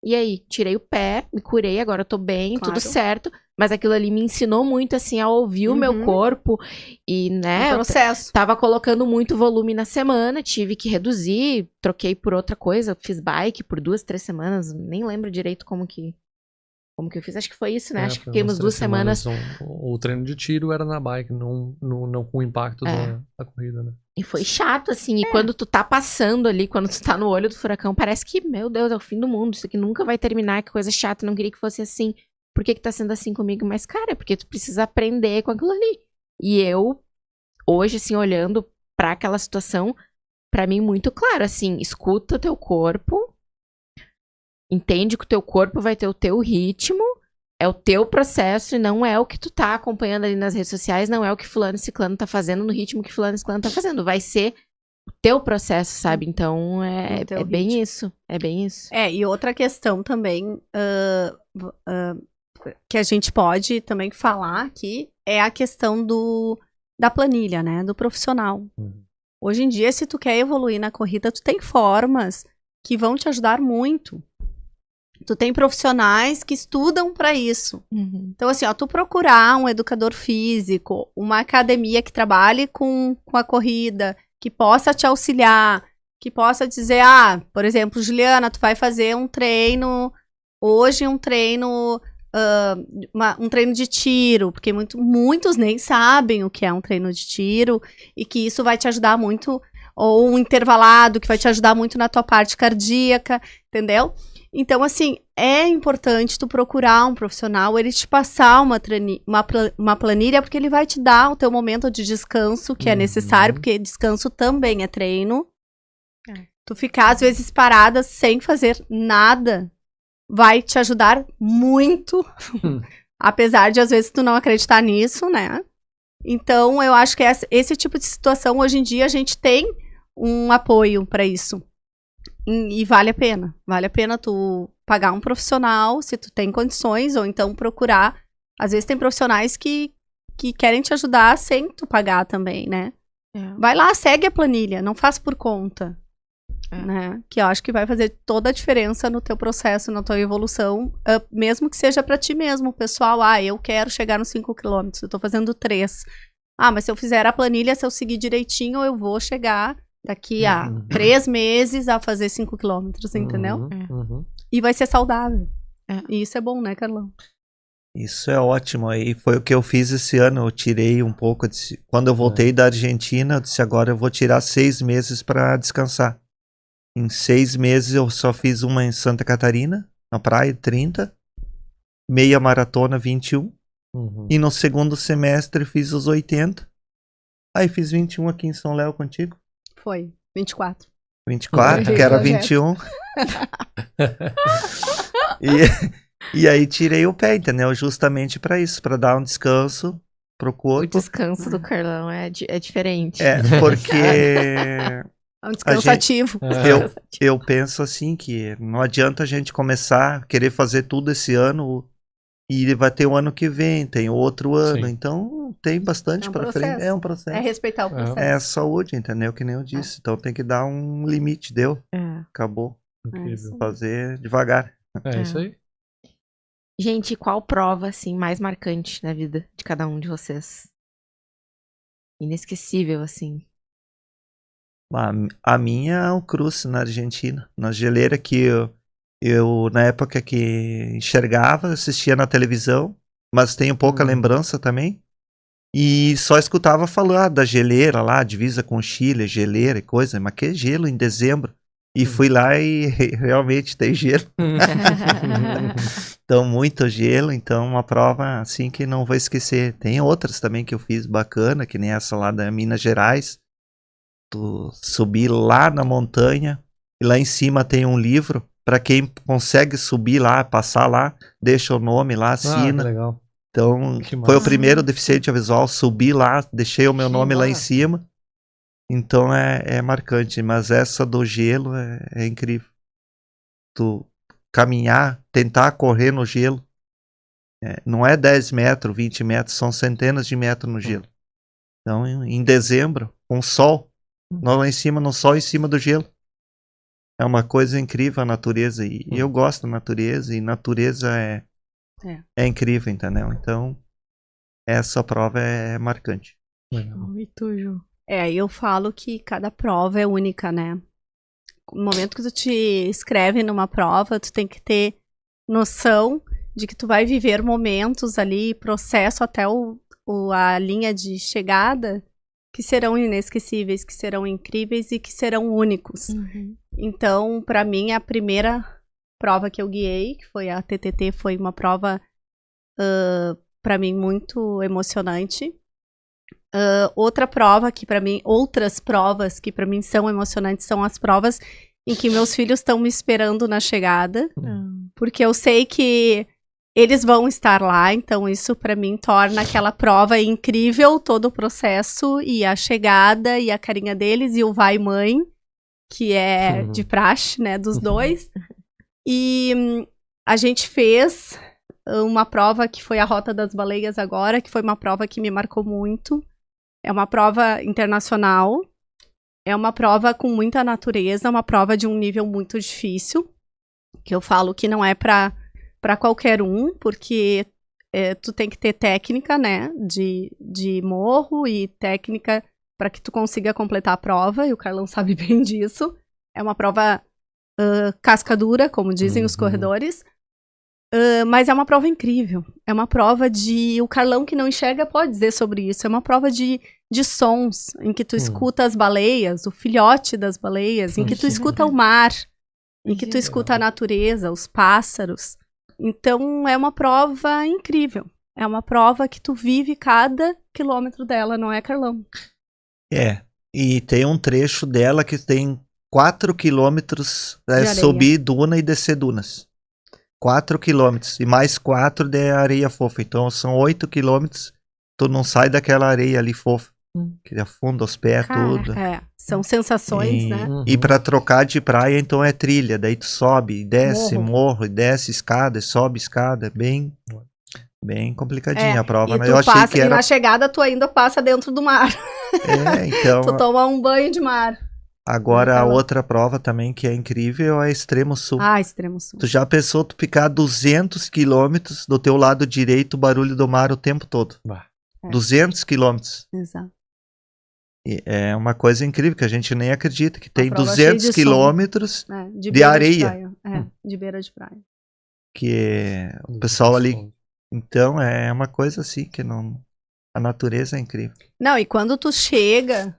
E aí, tirei o pé, me curei, agora eu tô bem, Claro. tudo certo. Mas aquilo ali me ensinou muito, assim, a ouvir o meu corpo. E, né, Processo. eu tava colocando muito volume na semana, tive que reduzir, troquei por outra coisa, fiz bike por 2, 3 semanas, nem lembro direito como que eu fiz. Acho que foi isso, né? Acho que fiquei umas 2 semanas. O treino de tiro era na bike, não com o impacto da corrida, né? E foi chato, assim. E quando tu tá passando ali, quando tu tá no olho do furacão, parece que, meu Deus, é o fim do mundo. Isso aqui nunca vai terminar, que coisa chata. Não queria que fosse assim. Por que tá sendo assim comigo? Mas, cara, é porque tu precisa aprender com aquilo ali. E eu, hoje, assim, olhando pra aquela situação, pra mim, muito claro, assim, escuta o teu corpo, entende que o teu corpo vai ter o teu ritmo, é o teu processo e não é o que tu tá acompanhando ali nas redes sociais, não é o que fulano e ciclano tá fazendo no ritmo que fulano e ciclano tá fazendo. Vai ser o teu processo, sabe? Então, é bem isso. É bem isso. E outra questão também que a gente pode também falar aqui é a questão da planilha, né? Do profissional. Hoje em dia, se tu quer evoluir na corrida, tu tem formas que vão te ajudar muito. Tu tem profissionais que estudam para isso. Então, assim, ó, tu procurar um educador físico, uma academia que trabalhe com a corrida, que possa te auxiliar, que possa dizer, por exemplo, Juliana, tu vai fazer um treino, hoje um treino de tiro, porque muitos nem sabem o que é um treino de tiro, e que isso vai te ajudar muito, ou um intervalado, que vai te ajudar muito na tua parte cardíaca, entendeu? Então, assim, é importante tu procurar um profissional, ele te passar uma planilha, porque ele vai te dar o teu momento de descanso, que é necessário, porque descanso também é treino. Tu ficar, às vezes, parada, sem fazer nada, vai te ajudar muito, apesar de, às vezes, tu não acreditar nisso, né? Então, eu acho que esse tipo de situação, hoje em dia, a gente tem um apoio para isso. E vale a pena. Vale a pena tu pagar um profissional, se tu tem condições, ou então procurar. Às vezes tem profissionais que querem te ajudar sem tu pagar também, né? Vai lá, segue a planilha, não faz por conta. Né? Que eu acho que vai fazer toda a diferença no teu processo, na tua evolução, mesmo que seja pra ti mesmo, pessoal. Eu quero chegar nos 5 km, eu tô fazendo 3. Mas se eu fizer a planilha, se eu seguir direitinho, eu vou chegar daqui a 3 meses a fazer 5 km, entendeu? E vai ser saudável. E isso é bom, né, Carlão? Isso é ótimo. E foi o que eu fiz esse ano. Eu tirei um pouco. Quando eu voltei da Argentina, eu disse, agora eu vou tirar 6 meses para descansar. Em 6 meses eu só fiz uma em Santa Catarina, na praia, 30. Meia maratona, 21. E no segundo semestre fiz os 80. Aí fiz 21 aqui em São Léo contigo. Foi, 24. 24, que era 21. E aí tirei o pé, entendeu? Justamente pra isso, pra dar um descanso pro O corpo. descanso do Carlão é diferente. É, porque É um descanso gente- ativo. eu penso assim que não adianta a gente começar a querer fazer tudo esse ano e vai ter o ano que vem, tem outro ano, Sim. então tem bastante É um pra processo. frente. É um processo. É respeitar o processo. É saúde, entendeu? Que nem eu disse. Então tem que dar um limite, deu, É. acabou. Incrível. Fazer devagar. É isso aí. Gente, qual prova, assim, mais marcante na vida de cada um de vocês? Inesquecível, assim. A minha é o Cruz na Argentina, na geleira que eu na época que enxergava, assistia na televisão, mas tenho pouca lembrança também. E só escutava falar da geleira lá, divisa com o Chile, geleira e coisa, mas que gelo em dezembro. E fui lá e realmente tem gelo. Então, muito gelo, então uma prova assim que não vou esquecer. Tem outras também que eu fiz bacana, que nem essa lá da Minas Gerais. Tu subir lá na montanha e lá em cima tem um livro para quem consegue subir lá, passar lá, deixa o nome lá, Ah, que assina. legal. Então, Que foi o massa. primeiro deficiente visual, subi lá, deixei o meu Que nome lá em massa. cima. Então é marcante, mas essa do gelo é incrível. Tu caminhar, tentar correr no gelo, não é 10 metros, 20 metros, são centenas de metros no gelo. Então, em dezembro, com sol, nós lá em cima, no sol em cima do gelo. É uma coisa incrível a natureza. E eu gosto da natureza, e natureza é incrível, entendeu? Então, essa prova é marcante. Legal. E tu, Ju? Eu falo que cada prova é única, né? No momento que tu te inscreve numa prova, tu tem que ter noção de que tu vai viver momentos ali, processo até a linha de chegada, que serão inesquecíveis, que serão incríveis e que serão únicos. Então, pra mim, a primeira prova que eu guiei, que foi a TTT, foi uma prova, pra mim, muito emocionante. Outra prova que para mim, outras provas que para mim são emocionantes são as provas em que meus filhos estão me esperando na chegada, porque eu sei que eles vão estar lá, então isso para mim torna aquela prova incrível, todo o processo e a chegada e a carinha deles e o vai e mãe, que é de praxe, né, dos dois. E a gente fez uma prova que foi a Rota das Baleias agora, que foi uma prova que me marcou muito. É uma prova internacional, é uma prova com muita natureza, uma prova de um nível muito difícil, que eu falo que não é para qualquer um, porque tu tem que ter técnica, né, de morro e técnica para que tu consiga completar a prova, e o Carlão sabe bem disso. É uma prova casca dura, como dizem os corredores, mas é uma prova incrível. É uma prova de... O Carlão que não enxerga pode dizer sobre isso. É uma prova de sons, em que tu escuta as baleias, o filhote das baleias, em que tu escuta o mar, em que tu escuta a natureza, os pássaros. Então, é uma prova incrível. É uma prova que tu vive cada quilômetro dela, não é, Carlão? E tem um trecho dela que tem 4 quilômetros subir duna e descer dunas. 4 quilômetros. E mais 4 de areia fofa. Então são 8 quilômetros. Tu não sai daquela areia ali fofa. Que afunda os pés, tudo. São sensações, né? E pra trocar de praia, então é trilha. Daí tu sobe, desce, morro, e desce escada, sobe escada. Bem complicadinha a prova, né? Eu achei que E era... na chegada tu ainda passa dentro do mar. Então... Tu toma um banho de mar. Agora a outra prova também que é incrível é Extremo Sul. Extremo Sul. Tu já pensou tu ficar 200 quilômetros do teu lado direito, o barulho do mar o tempo todo? 200 quilômetros. Exato. E é uma coisa incrível que a gente nem acredita, que tem prova 200 quilômetros de areia. De beira de praia. Que o pessoal ali... Então é uma coisa assim que não... A natureza é incrível. Não, e quando tu chega...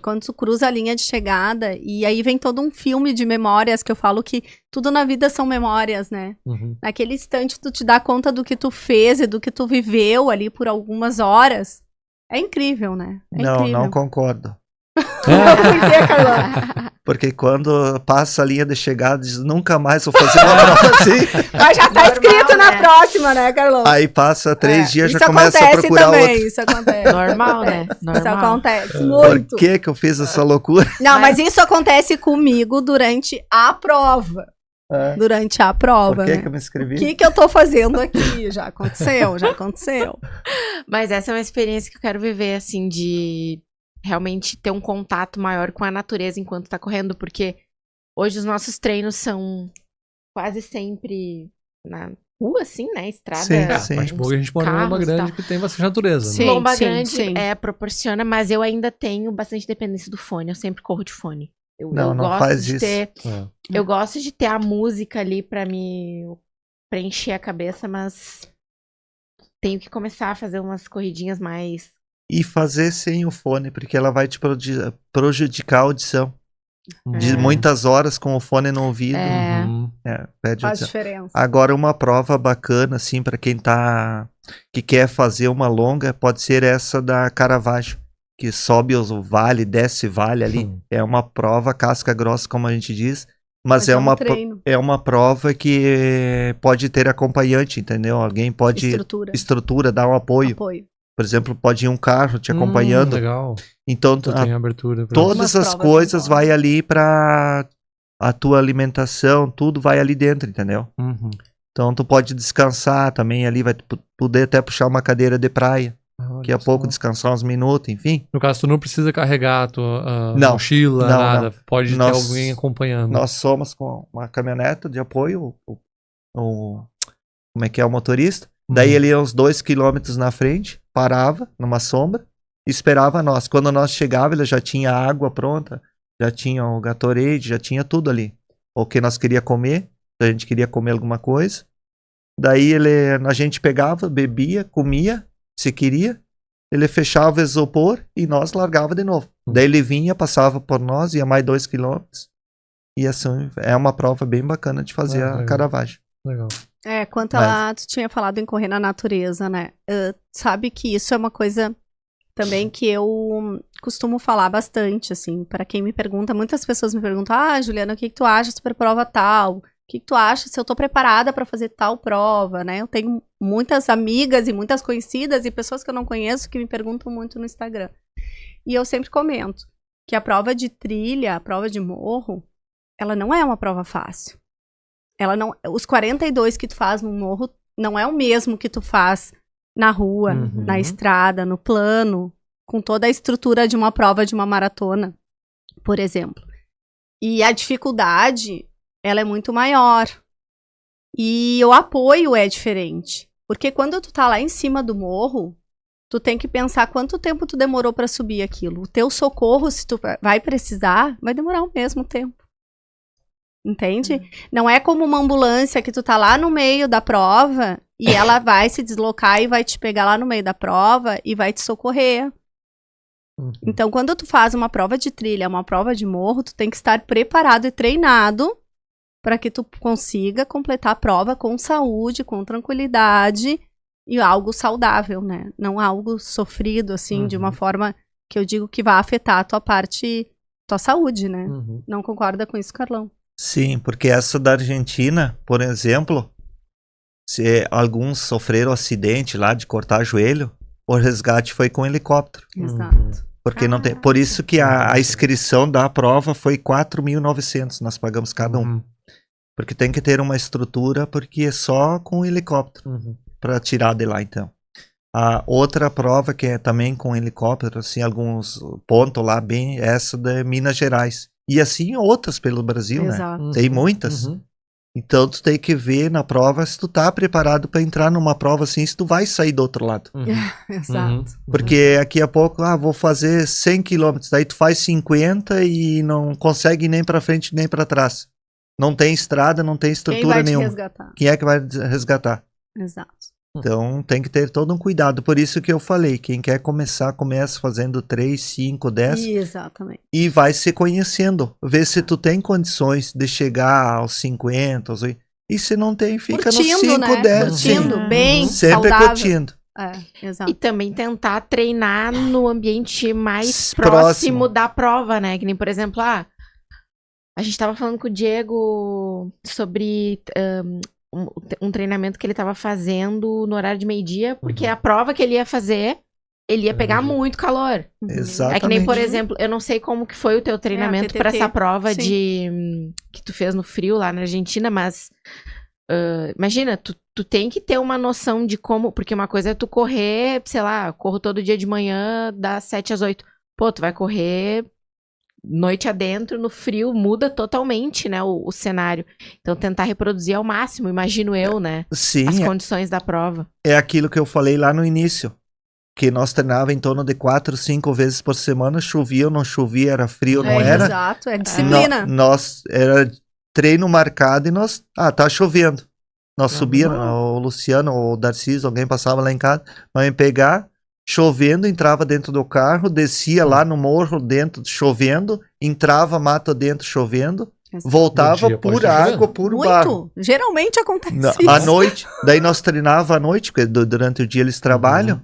Quando tu cruza a linha de chegada, e aí vem todo um filme de memórias, que eu falo que tudo na vida são memórias, né? Naquele instante tu te dá conta do que tu fez e do que tu viveu ali por algumas horas. É incrível, né? Não concordo. Por que, Carlão? Porque quando passa a linha de chegada, diz, nunca mais vou fazer uma prova assim. Mas já tá Normal, escrito na né? próxima, né, Carlão? Aí passa 3 dias, já isso começa a acontece procurar também, outro. Isso acontece. Normal, né? Isso Normal. acontece muito. Por que eu fiz essa loucura? Não, mas isso acontece comigo durante a prova. Durante a prova, Por que né? que eu me inscrevi? O que eu tô fazendo aqui? Já aconteceu. Mas essa é uma experiência que eu quero viver, assim, de realmente ter um contato maior com a natureza enquanto tá correndo, porque hoje os nossos treinos são quase sempre na rua, assim, né? Estrada. Sim, É, sim. a parte boa é que a gente mora numa carros e grande tal. que tem bastante natureza, Sim. né? Lomba Grande sim. proporciona, mas eu ainda tenho bastante dependência do fone. Eu sempre corro de fone. Eu Não gosto faz de isso. ter. É. Eu gosto de ter a música ali pra me preencher a cabeça, mas tenho que começar a fazer umas corridinhas mais. E fazer sem o fone, porque ela vai te prejudicar a audição. De É. muitas horas com o fone no ouvido. É. Uhum. Perde Faz audição. diferença. Agora, uma prova bacana, assim, pra quem que quer fazer uma longa, pode ser essa da Caravaggio, que sobe o vale, desce vale ali. É uma prova casca grossa, como a gente diz, mas é um treino. uma prova que pode ter acompanhante, entendeu? Alguém pode estrutura, dar um apoio. Por exemplo, pode ir um carro te acompanhando. Legal. Então, Tu tem abertura pra todas as coisas vai ali pra a tua alimentação, tudo vai ali dentro, entendeu? Uhum. Então tu pode descansar também ali, vai poder até puxar uma cadeira de praia, daqui a pouco descansar uns minutos, enfim. No caso, tu não precisa carregar a tua Não, mochila, não, nada. não. Pode Nós- ter alguém acompanhando. Nós somos com uma caminhonete de apoio, como é que é o motorista? Daí ele ia uns 2 quilômetros na frente, parava numa sombra, esperava nós. Quando nós chegava, ele já tinha a água pronta, já tinha o Gatorade, já tinha tudo ali. O que nós queria comer, se a gente queria comer alguma coisa. Daí a gente pegava, bebia, comia, se queria. Ele fechava o isopor e nós largava de novo. Daí ele vinha, passava por nós, ia mais 2 quilômetros. E assim, é uma prova bem bacana de fazer a legal. Caravaggio. Legal. Tu tinha falado em correr na natureza, né? Sabe que isso é uma coisa também que eu costumo falar bastante, assim, para quem me pergunta, muitas pessoas me perguntam, Juliana, o que tu acha sobre prova tal? O que tu acha se eu tô preparada para fazer tal prova, né? Eu tenho muitas amigas e muitas conhecidas e pessoas que eu não conheço que me perguntam muito no Instagram. E eu sempre comento que a prova de trilha, a prova de morro, ela não é uma prova fácil. Os 42 que tu faz no morro não é o mesmo que tu faz na rua, na estrada, no plano, com toda a estrutura de uma prova de uma maratona, por exemplo. E a dificuldade, ela é muito maior. E o apoio é diferente. Porque quando tu tá lá em cima do morro, tu tem que pensar quanto tempo tu demorou para subir aquilo. O teu socorro, se tu vai precisar, vai demorar o mesmo tempo. Entende? Não é como uma ambulância que tu tá lá no meio da prova e ela vai se deslocar e vai te pegar lá no meio da prova e vai te socorrer. Então, quando tu faz uma prova de trilha, uma prova de morro, tu tem que estar preparado e treinado para que tu consiga completar a prova com saúde, com tranquilidade e algo saudável, né? Não algo sofrido, assim, de uma forma que eu digo que vai afetar a tua saúde, né? Não concorda com isso, Carlão? Sim, porque essa da Argentina, por exemplo, se alguns sofreram acidente lá de cortar joelho, o resgate foi com helicóptero. Exato. Porque não tem, por isso que a inscrição da prova foi 4.900, nós pagamos cada um. Porque tem que ter uma estrutura, porque é só com helicóptero para tirar de lá, então. A outra prova que é também com helicóptero, assim, alguns pontos lá bem, essa de Minas Gerais. E assim outras pelo Brasil, Exato. né? Tem muitas. Então tu tem que ver na prova se tu tá preparado para entrar numa prova assim, se tu vai sair do outro lado. Exato. Porque daqui a pouco, vou fazer 100 quilômetros, daí tu faz 50 e não consegue nem para frente nem para trás. Não tem estrada, não tem estrutura nenhuma. Quem vai te resgatar? Quem é que vai resgatar? Exato. Então tem que ter todo um cuidado. Por isso que eu falei, quem quer começa fazendo 3, 5, 10 Exatamente. e vai se conhecendo. Vê se tu tem condições de chegar aos 50, aos 80. E se não tem, fica nos 5, né? 10. Curtindo, sim. bem, Sempre saudável. curtindo. Exato. E também tentar treinar no ambiente mais Próximo. próximo da prova, né? Que nem, por exemplo, A gente tava falando com o Diego sobre um treinamento que ele tava fazendo no horário de meio-dia, porque a prova que ele ia fazer, ele ia pegar muito calor. Exatamente. É que nem, por exemplo, eu não sei como que foi o teu treinamento pra essa prova que tu fez no frio lá na Argentina, mas imagina, tu tem que ter uma noção de como, porque uma coisa é tu correr, sei lá, corro todo dia de manhã, das 7 às 8. Pô, tu vai correr noite adentro, no frio, muda totalmente, né, o cenário. Então, tentar reproduzir ao máximo, imagino eu, né, Sim, as condições da prova. é aquilo que eu falei lá no início. Que nós treinava em torno de 4, 5 vezes por semana, chovia ou não chovia, era frio ou não era. Exato, é disciplina. Nós era treino marcado e nós, tá chovendo. Nós subíamos, o Luciano ou o Darcísio, alguém passava lá em casa, nós ia pegar, chovendo, entrava dentro do carro, descia lá no morro dentro, chovendo, entrava mato dentro, chovendo, voltava por água, por barro. Geralmente acontece isso. À noite, daí nós treinava à noite, porque durante o dia eles trabalham.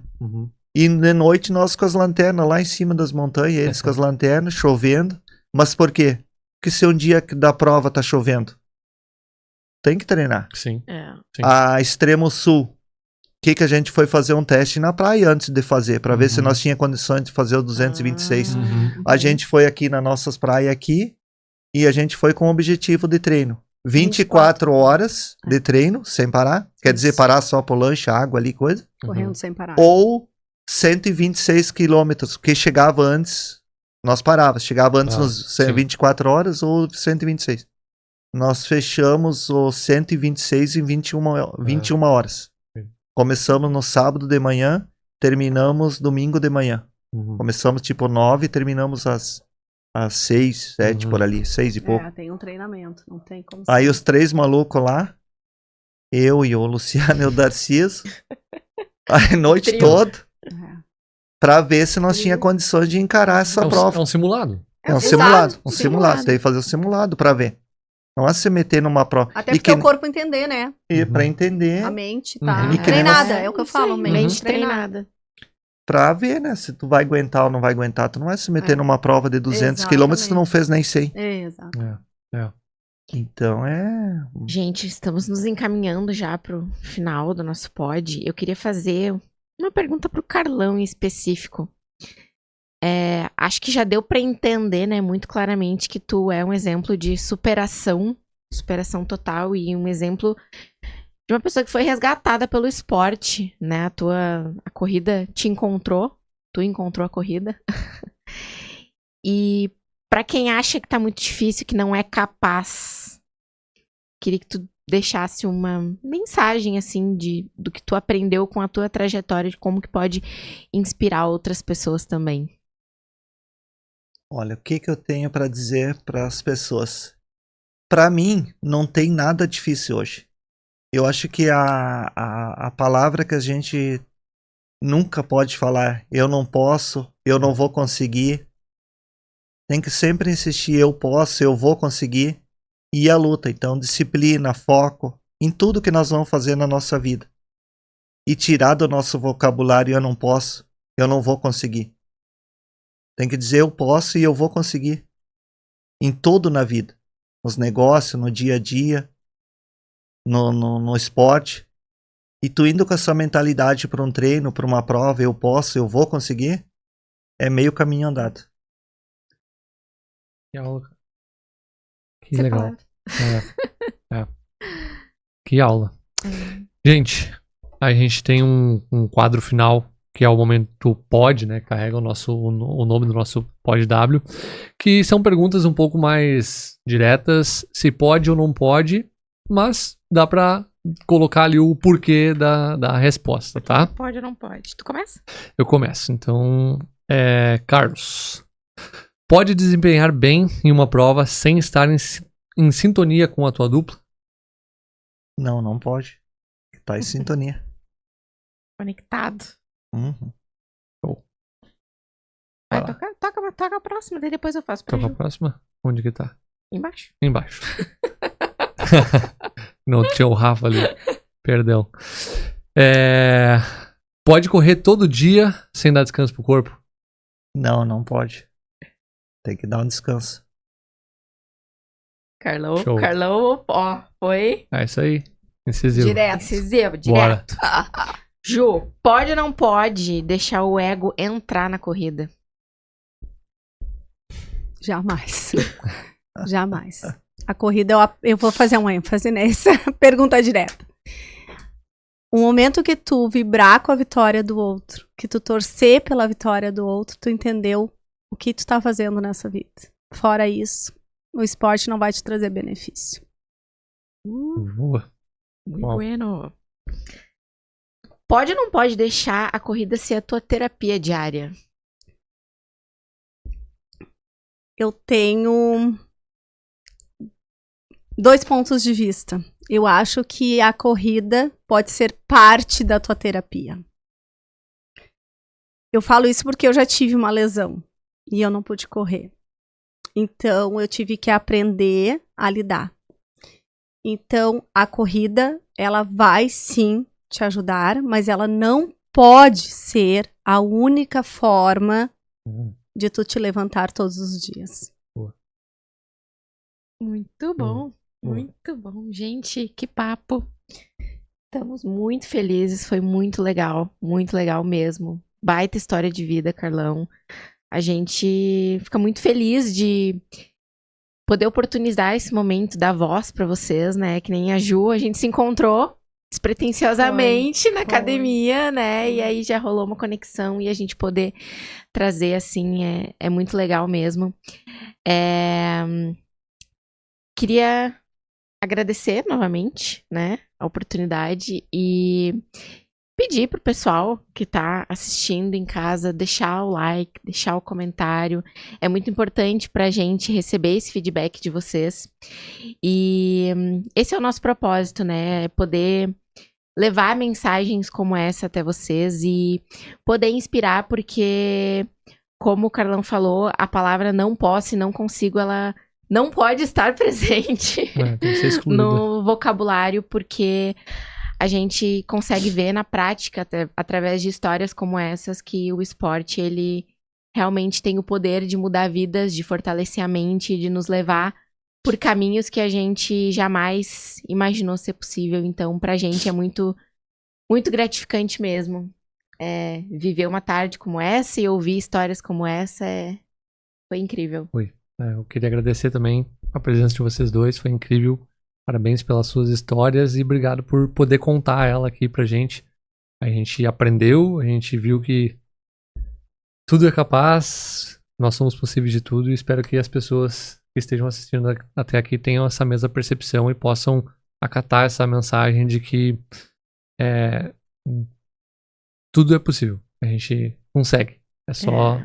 E de noite nós com as lanternas lá em cima das montanhas, eles com as lanternas, chovendo. Mas por quê? Porque se um dia da prova tá chovendo, tem que treinar. Sim. A Extremo Sul, que a gente foi fazer um teste na praia antes de fazer, para ver se nós tinha condições de fazer o 226. A gente foi aqui nas nossas praias aqui, e a gente foi com o objetivo de treino. 24 horas de treino, sem parar. Quer dizer, parar só por lanche, água ali, coisa. Correndo sem parar. Ou 126 quilômetros, que chegava antes, nós parávamos, chegava antes nos 24 horas ou 126. Nós fechamos os 126 em 21 horas. Começamos no sábado de manhã, terminamos domingo de manhã. Começamos tipo 9 e terminamos às 6, 7 por ali, 6 e pouco. Tem um treinamento, não tem como Aí ser. os 3 malucos lá, eu e o Luciano e o Darcísio, a noite toda, pra ver se nós tinha condições de encarar essa prova. É um simulado. É um simulado. Um simulado. Você tem que fazer um simulado pra ver. Não é se meter numa prova. Até porque o corpo entender, né? E pra entender. A mente tá E que treinada, é o que eu falo. Mente treinada. Pra ver, né? Se tu vai aguentar ou não vai aguentar. Tu não vai se meter numa prova de 200 quilômetros se tu não fez nem 100. Exato. Então Gente, estamos nos encaminhando já pro final do nosso pod. Eu queria fazer uma pergunta pro Carlão em específico. Acho que já deu pra entender, né, muito claramente que tu é um exemplo de superação superação total e um exemplo de uma pessoa que foi resgatada pelo esporte, né? A corrida te encontrou, tu encontrou a corrida. E pra quem acha que tá muito difícil, que não é capaz, queria que tu deixasse uma mensagem, assim, do que tu aprendeu com a tua trajetória, de como que pode inspirar outras pessoas também. Olha, o que eu tenho pra dizer para as pessoas? Pra mim, não tem nada difícil hoje. Eu acho que a palavra que a gente nunca pode falar, eu não posso, eu não vou conseguir, tem que sempre insistir, eu posso, eu vou conseguir, e a luta. Então, disciplina, foco, em tudo que nós vamos fazer na nossa vida. E tirar do nosso vocabulário, eu não posso, eu não vou conseguir. Tem que dizer, eu posso e eu vou conseguir. Em tudo na vida. Nos negócios, no dia a dia, no esporte. E tu indo com essa mentalidade para um treino, para uma prova, eu posso, eu vou conseguir, é meio caminho andado. Que aula. Que legal. Que aula. Gente, a gente tem um quadro final, que é o momento pod, né? Carrega o nome do nosso pod W, que são perguntas um pouco mais diretas, se pode ou não pode, mas dá pra colocar ali o porquê da resposta, tá? Pode ou não pode? Tu começa? Eu começo. Então, Carlos, pode desempenhar bem em uma prova sem estar em sintonia com a tua dupla? Não, não pode. Tá em sintonia. Conectado. Uhum. Vai, toca a próxima, daí depois eu faço pra Toca a próxima? Onde que tá? Embaixo. Embaixo. Não, tinha o Rafa ali. Perdão. Pode correr todo dia sem dar descanso pro corpo? Não, não pode. Tem que dar um descanso. Carlão, Show. Carlão, ó, foi É isso aí. Incisivo. incisivo, Bora. direto. Ju, pode ou não pode deixar o ego entrar na corrida? Jamais. Jamais. A corrida, eu vou fazer um ênfase nessa pergunta direta. O momento que tu vibrar com a vitória do outro, que tu torcer pela vitória do outro, tu entendeu o que tu tá fazendo nessa vida. Fora isso, o esporte não vai te trazer benefício. Boa. Muito Uau. bueno. Pode ou não pode deixar a corrida ser a tua terapia diária? Eu tenho 2 pontos de vista. Eu acho que a corrida pode ser parte da tua terapia. Eu falo isso porque eu já tive uma lesão e eu não pude correr. Então, eu tive que aprender a lidar. Então, a corrida, ela vai sim te ajudar, mas ela não pode ser a única forma de tu te levantar todos os dias. Muito bom, Boa. muito bom. Gente, que papo. Estamos muito felizes, foi muito legal mesmo. Baita história de vida, Carlão. A gente fica muito feliz de poder oportunizar esse momento, dar voz pra vocês, né? Que nem a Ju, a gente se encontrou despretensiosamente na academia, né? E aí já rolou uma conexão e a gente poder trazer, assim, é muito legal mesmo. Queria agradecer novamente, né, a oportunidade e pedir pro pessoal que tá assistindo em casa deixar o like, deixar o comentário. É muito importante pra gente receber esse feedback de vocês. E esse é o nosso propósito, né, é poder levar mensagens como essa até vocês e poder inspirar, porque, como o Carlão falou, a palavra não posso e não consigo, ela não pode estar presente Tem que ser excluída. no vocabulário, porque a gente consegue ver na prática, através de histórias como essas, que o esporte, ele realmente tem o poder de mudar vidas, de fortalecer a mente, de nos levar por caminhos que a gente jamais imaginou ser possível. Então, pra gente é muito, muito gratificante mesmo. Viver uma tarde como essa e ouvir histórias como essa foi incrível. Eu queria agradecer também a presença de vocês dois, foi incrível. Parabéns pelas suas histórias e obrigado por poder contar ela aqui pra gente. A gente aprendeu, a gente viu que tudo é capaz, nós somos possíveis de tudo e espero que as pessoas que estejam assistindo até aqui tenham essa mesma percepção e possam acatar essa mensagem de que tudo é possível. A gente consegue. É só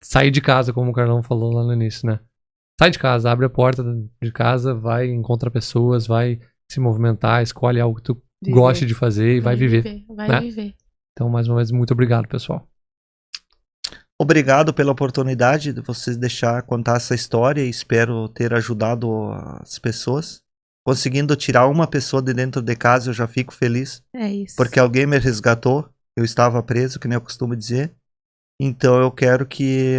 sair de casa, como o Carlão falou lá no início, né? Sai de casa, abre a porta de casa, vai, encontra pessoas, vai se movimentar, escolhe algo que tu goste de fazer e vai viver. Vai viver. Então, mais uma vez, muito obrigado, pessoal. Obrigado pela oportunidade de vocês deixar contar essa história e espero ter ajudado as pessoas. Conseguindo tirar uma pessoa de dentro de casa, eu já fico feliz. É isso. Porque alguém me resgatou. Eu estava preso, que nem eu costumo dizer. Então eu quero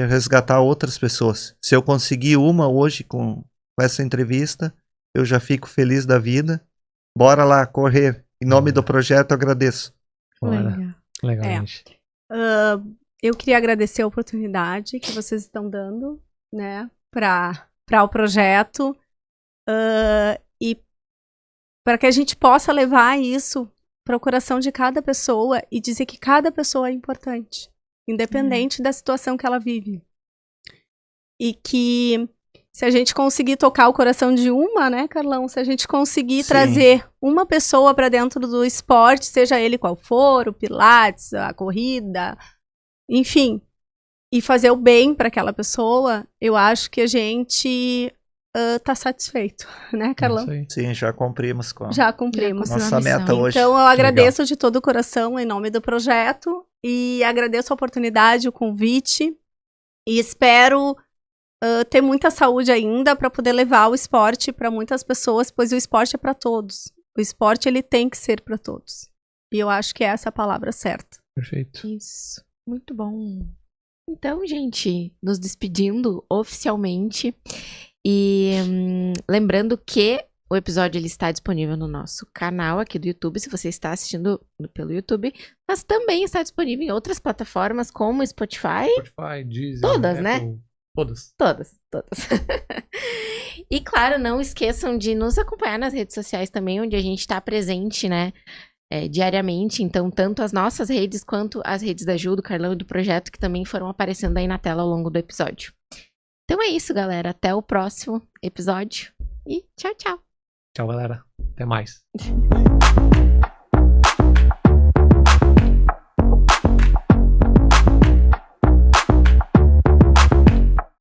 resgatar outras pessoas. Se eu conseguir uma hoje com essa entrevista, eu já fico feliz da vida. Bora lá, correr. Em nome do projeto, eu agradeço. Legal, gente. Eu queria agradecer a oportunidade que vocês estão dando, né, para o projeto e para que a gente possa levar isso para o coração de cada pessoa e dizer que cada pessoa é importante, independente da situação que ela vive. E que se a gente conseguir tocar o coração de uma, né, Carlão? Se a gente conseguir trazer uma pessoa para dentro do esporte, seja ele qual for, o pilates, a corrida, enfim, e fazer o bem para aquela pessoa, eu acho que a gente tá satisfeito, né, Carlão? Sim, já cumprimos com Já cumprimos nossa meta hoje. Então, eu agradeço de todo o coração em nome do projeto e agradeço a oportunidade, o convite e espero ter muita saúde ainda para poder levar o esporte para muitas pessoas, pois o esporte é para todos. O esporte, ele tem que ser para todos. E eu acho que é essa a palavra certa. Perfeito. Isso. Muito bom. Então, gente, nos despedindo oficialmente. E lembrando que o episódio ele está disponível no nosso canal aqui do YouTube, se você está assistindo pelo YouTube, mas também está disponível em outras plataformas como Spotify. Spotify, Deezer, Todas, Apple, né? Todas. Todas. E claro, não esqueçam de nos acompanhar nas redes sociais também, onde a gente está presente, né? Diariamente. Então, tanto as nossas redes quanto as redes da Ju, do Carlão e do projeto, que também foram aparecendo aí na tela ao longo do episódio. Então é isso, galera. Até o próximo episódio. E tchau, tchau. Tchau, galera. Até mais.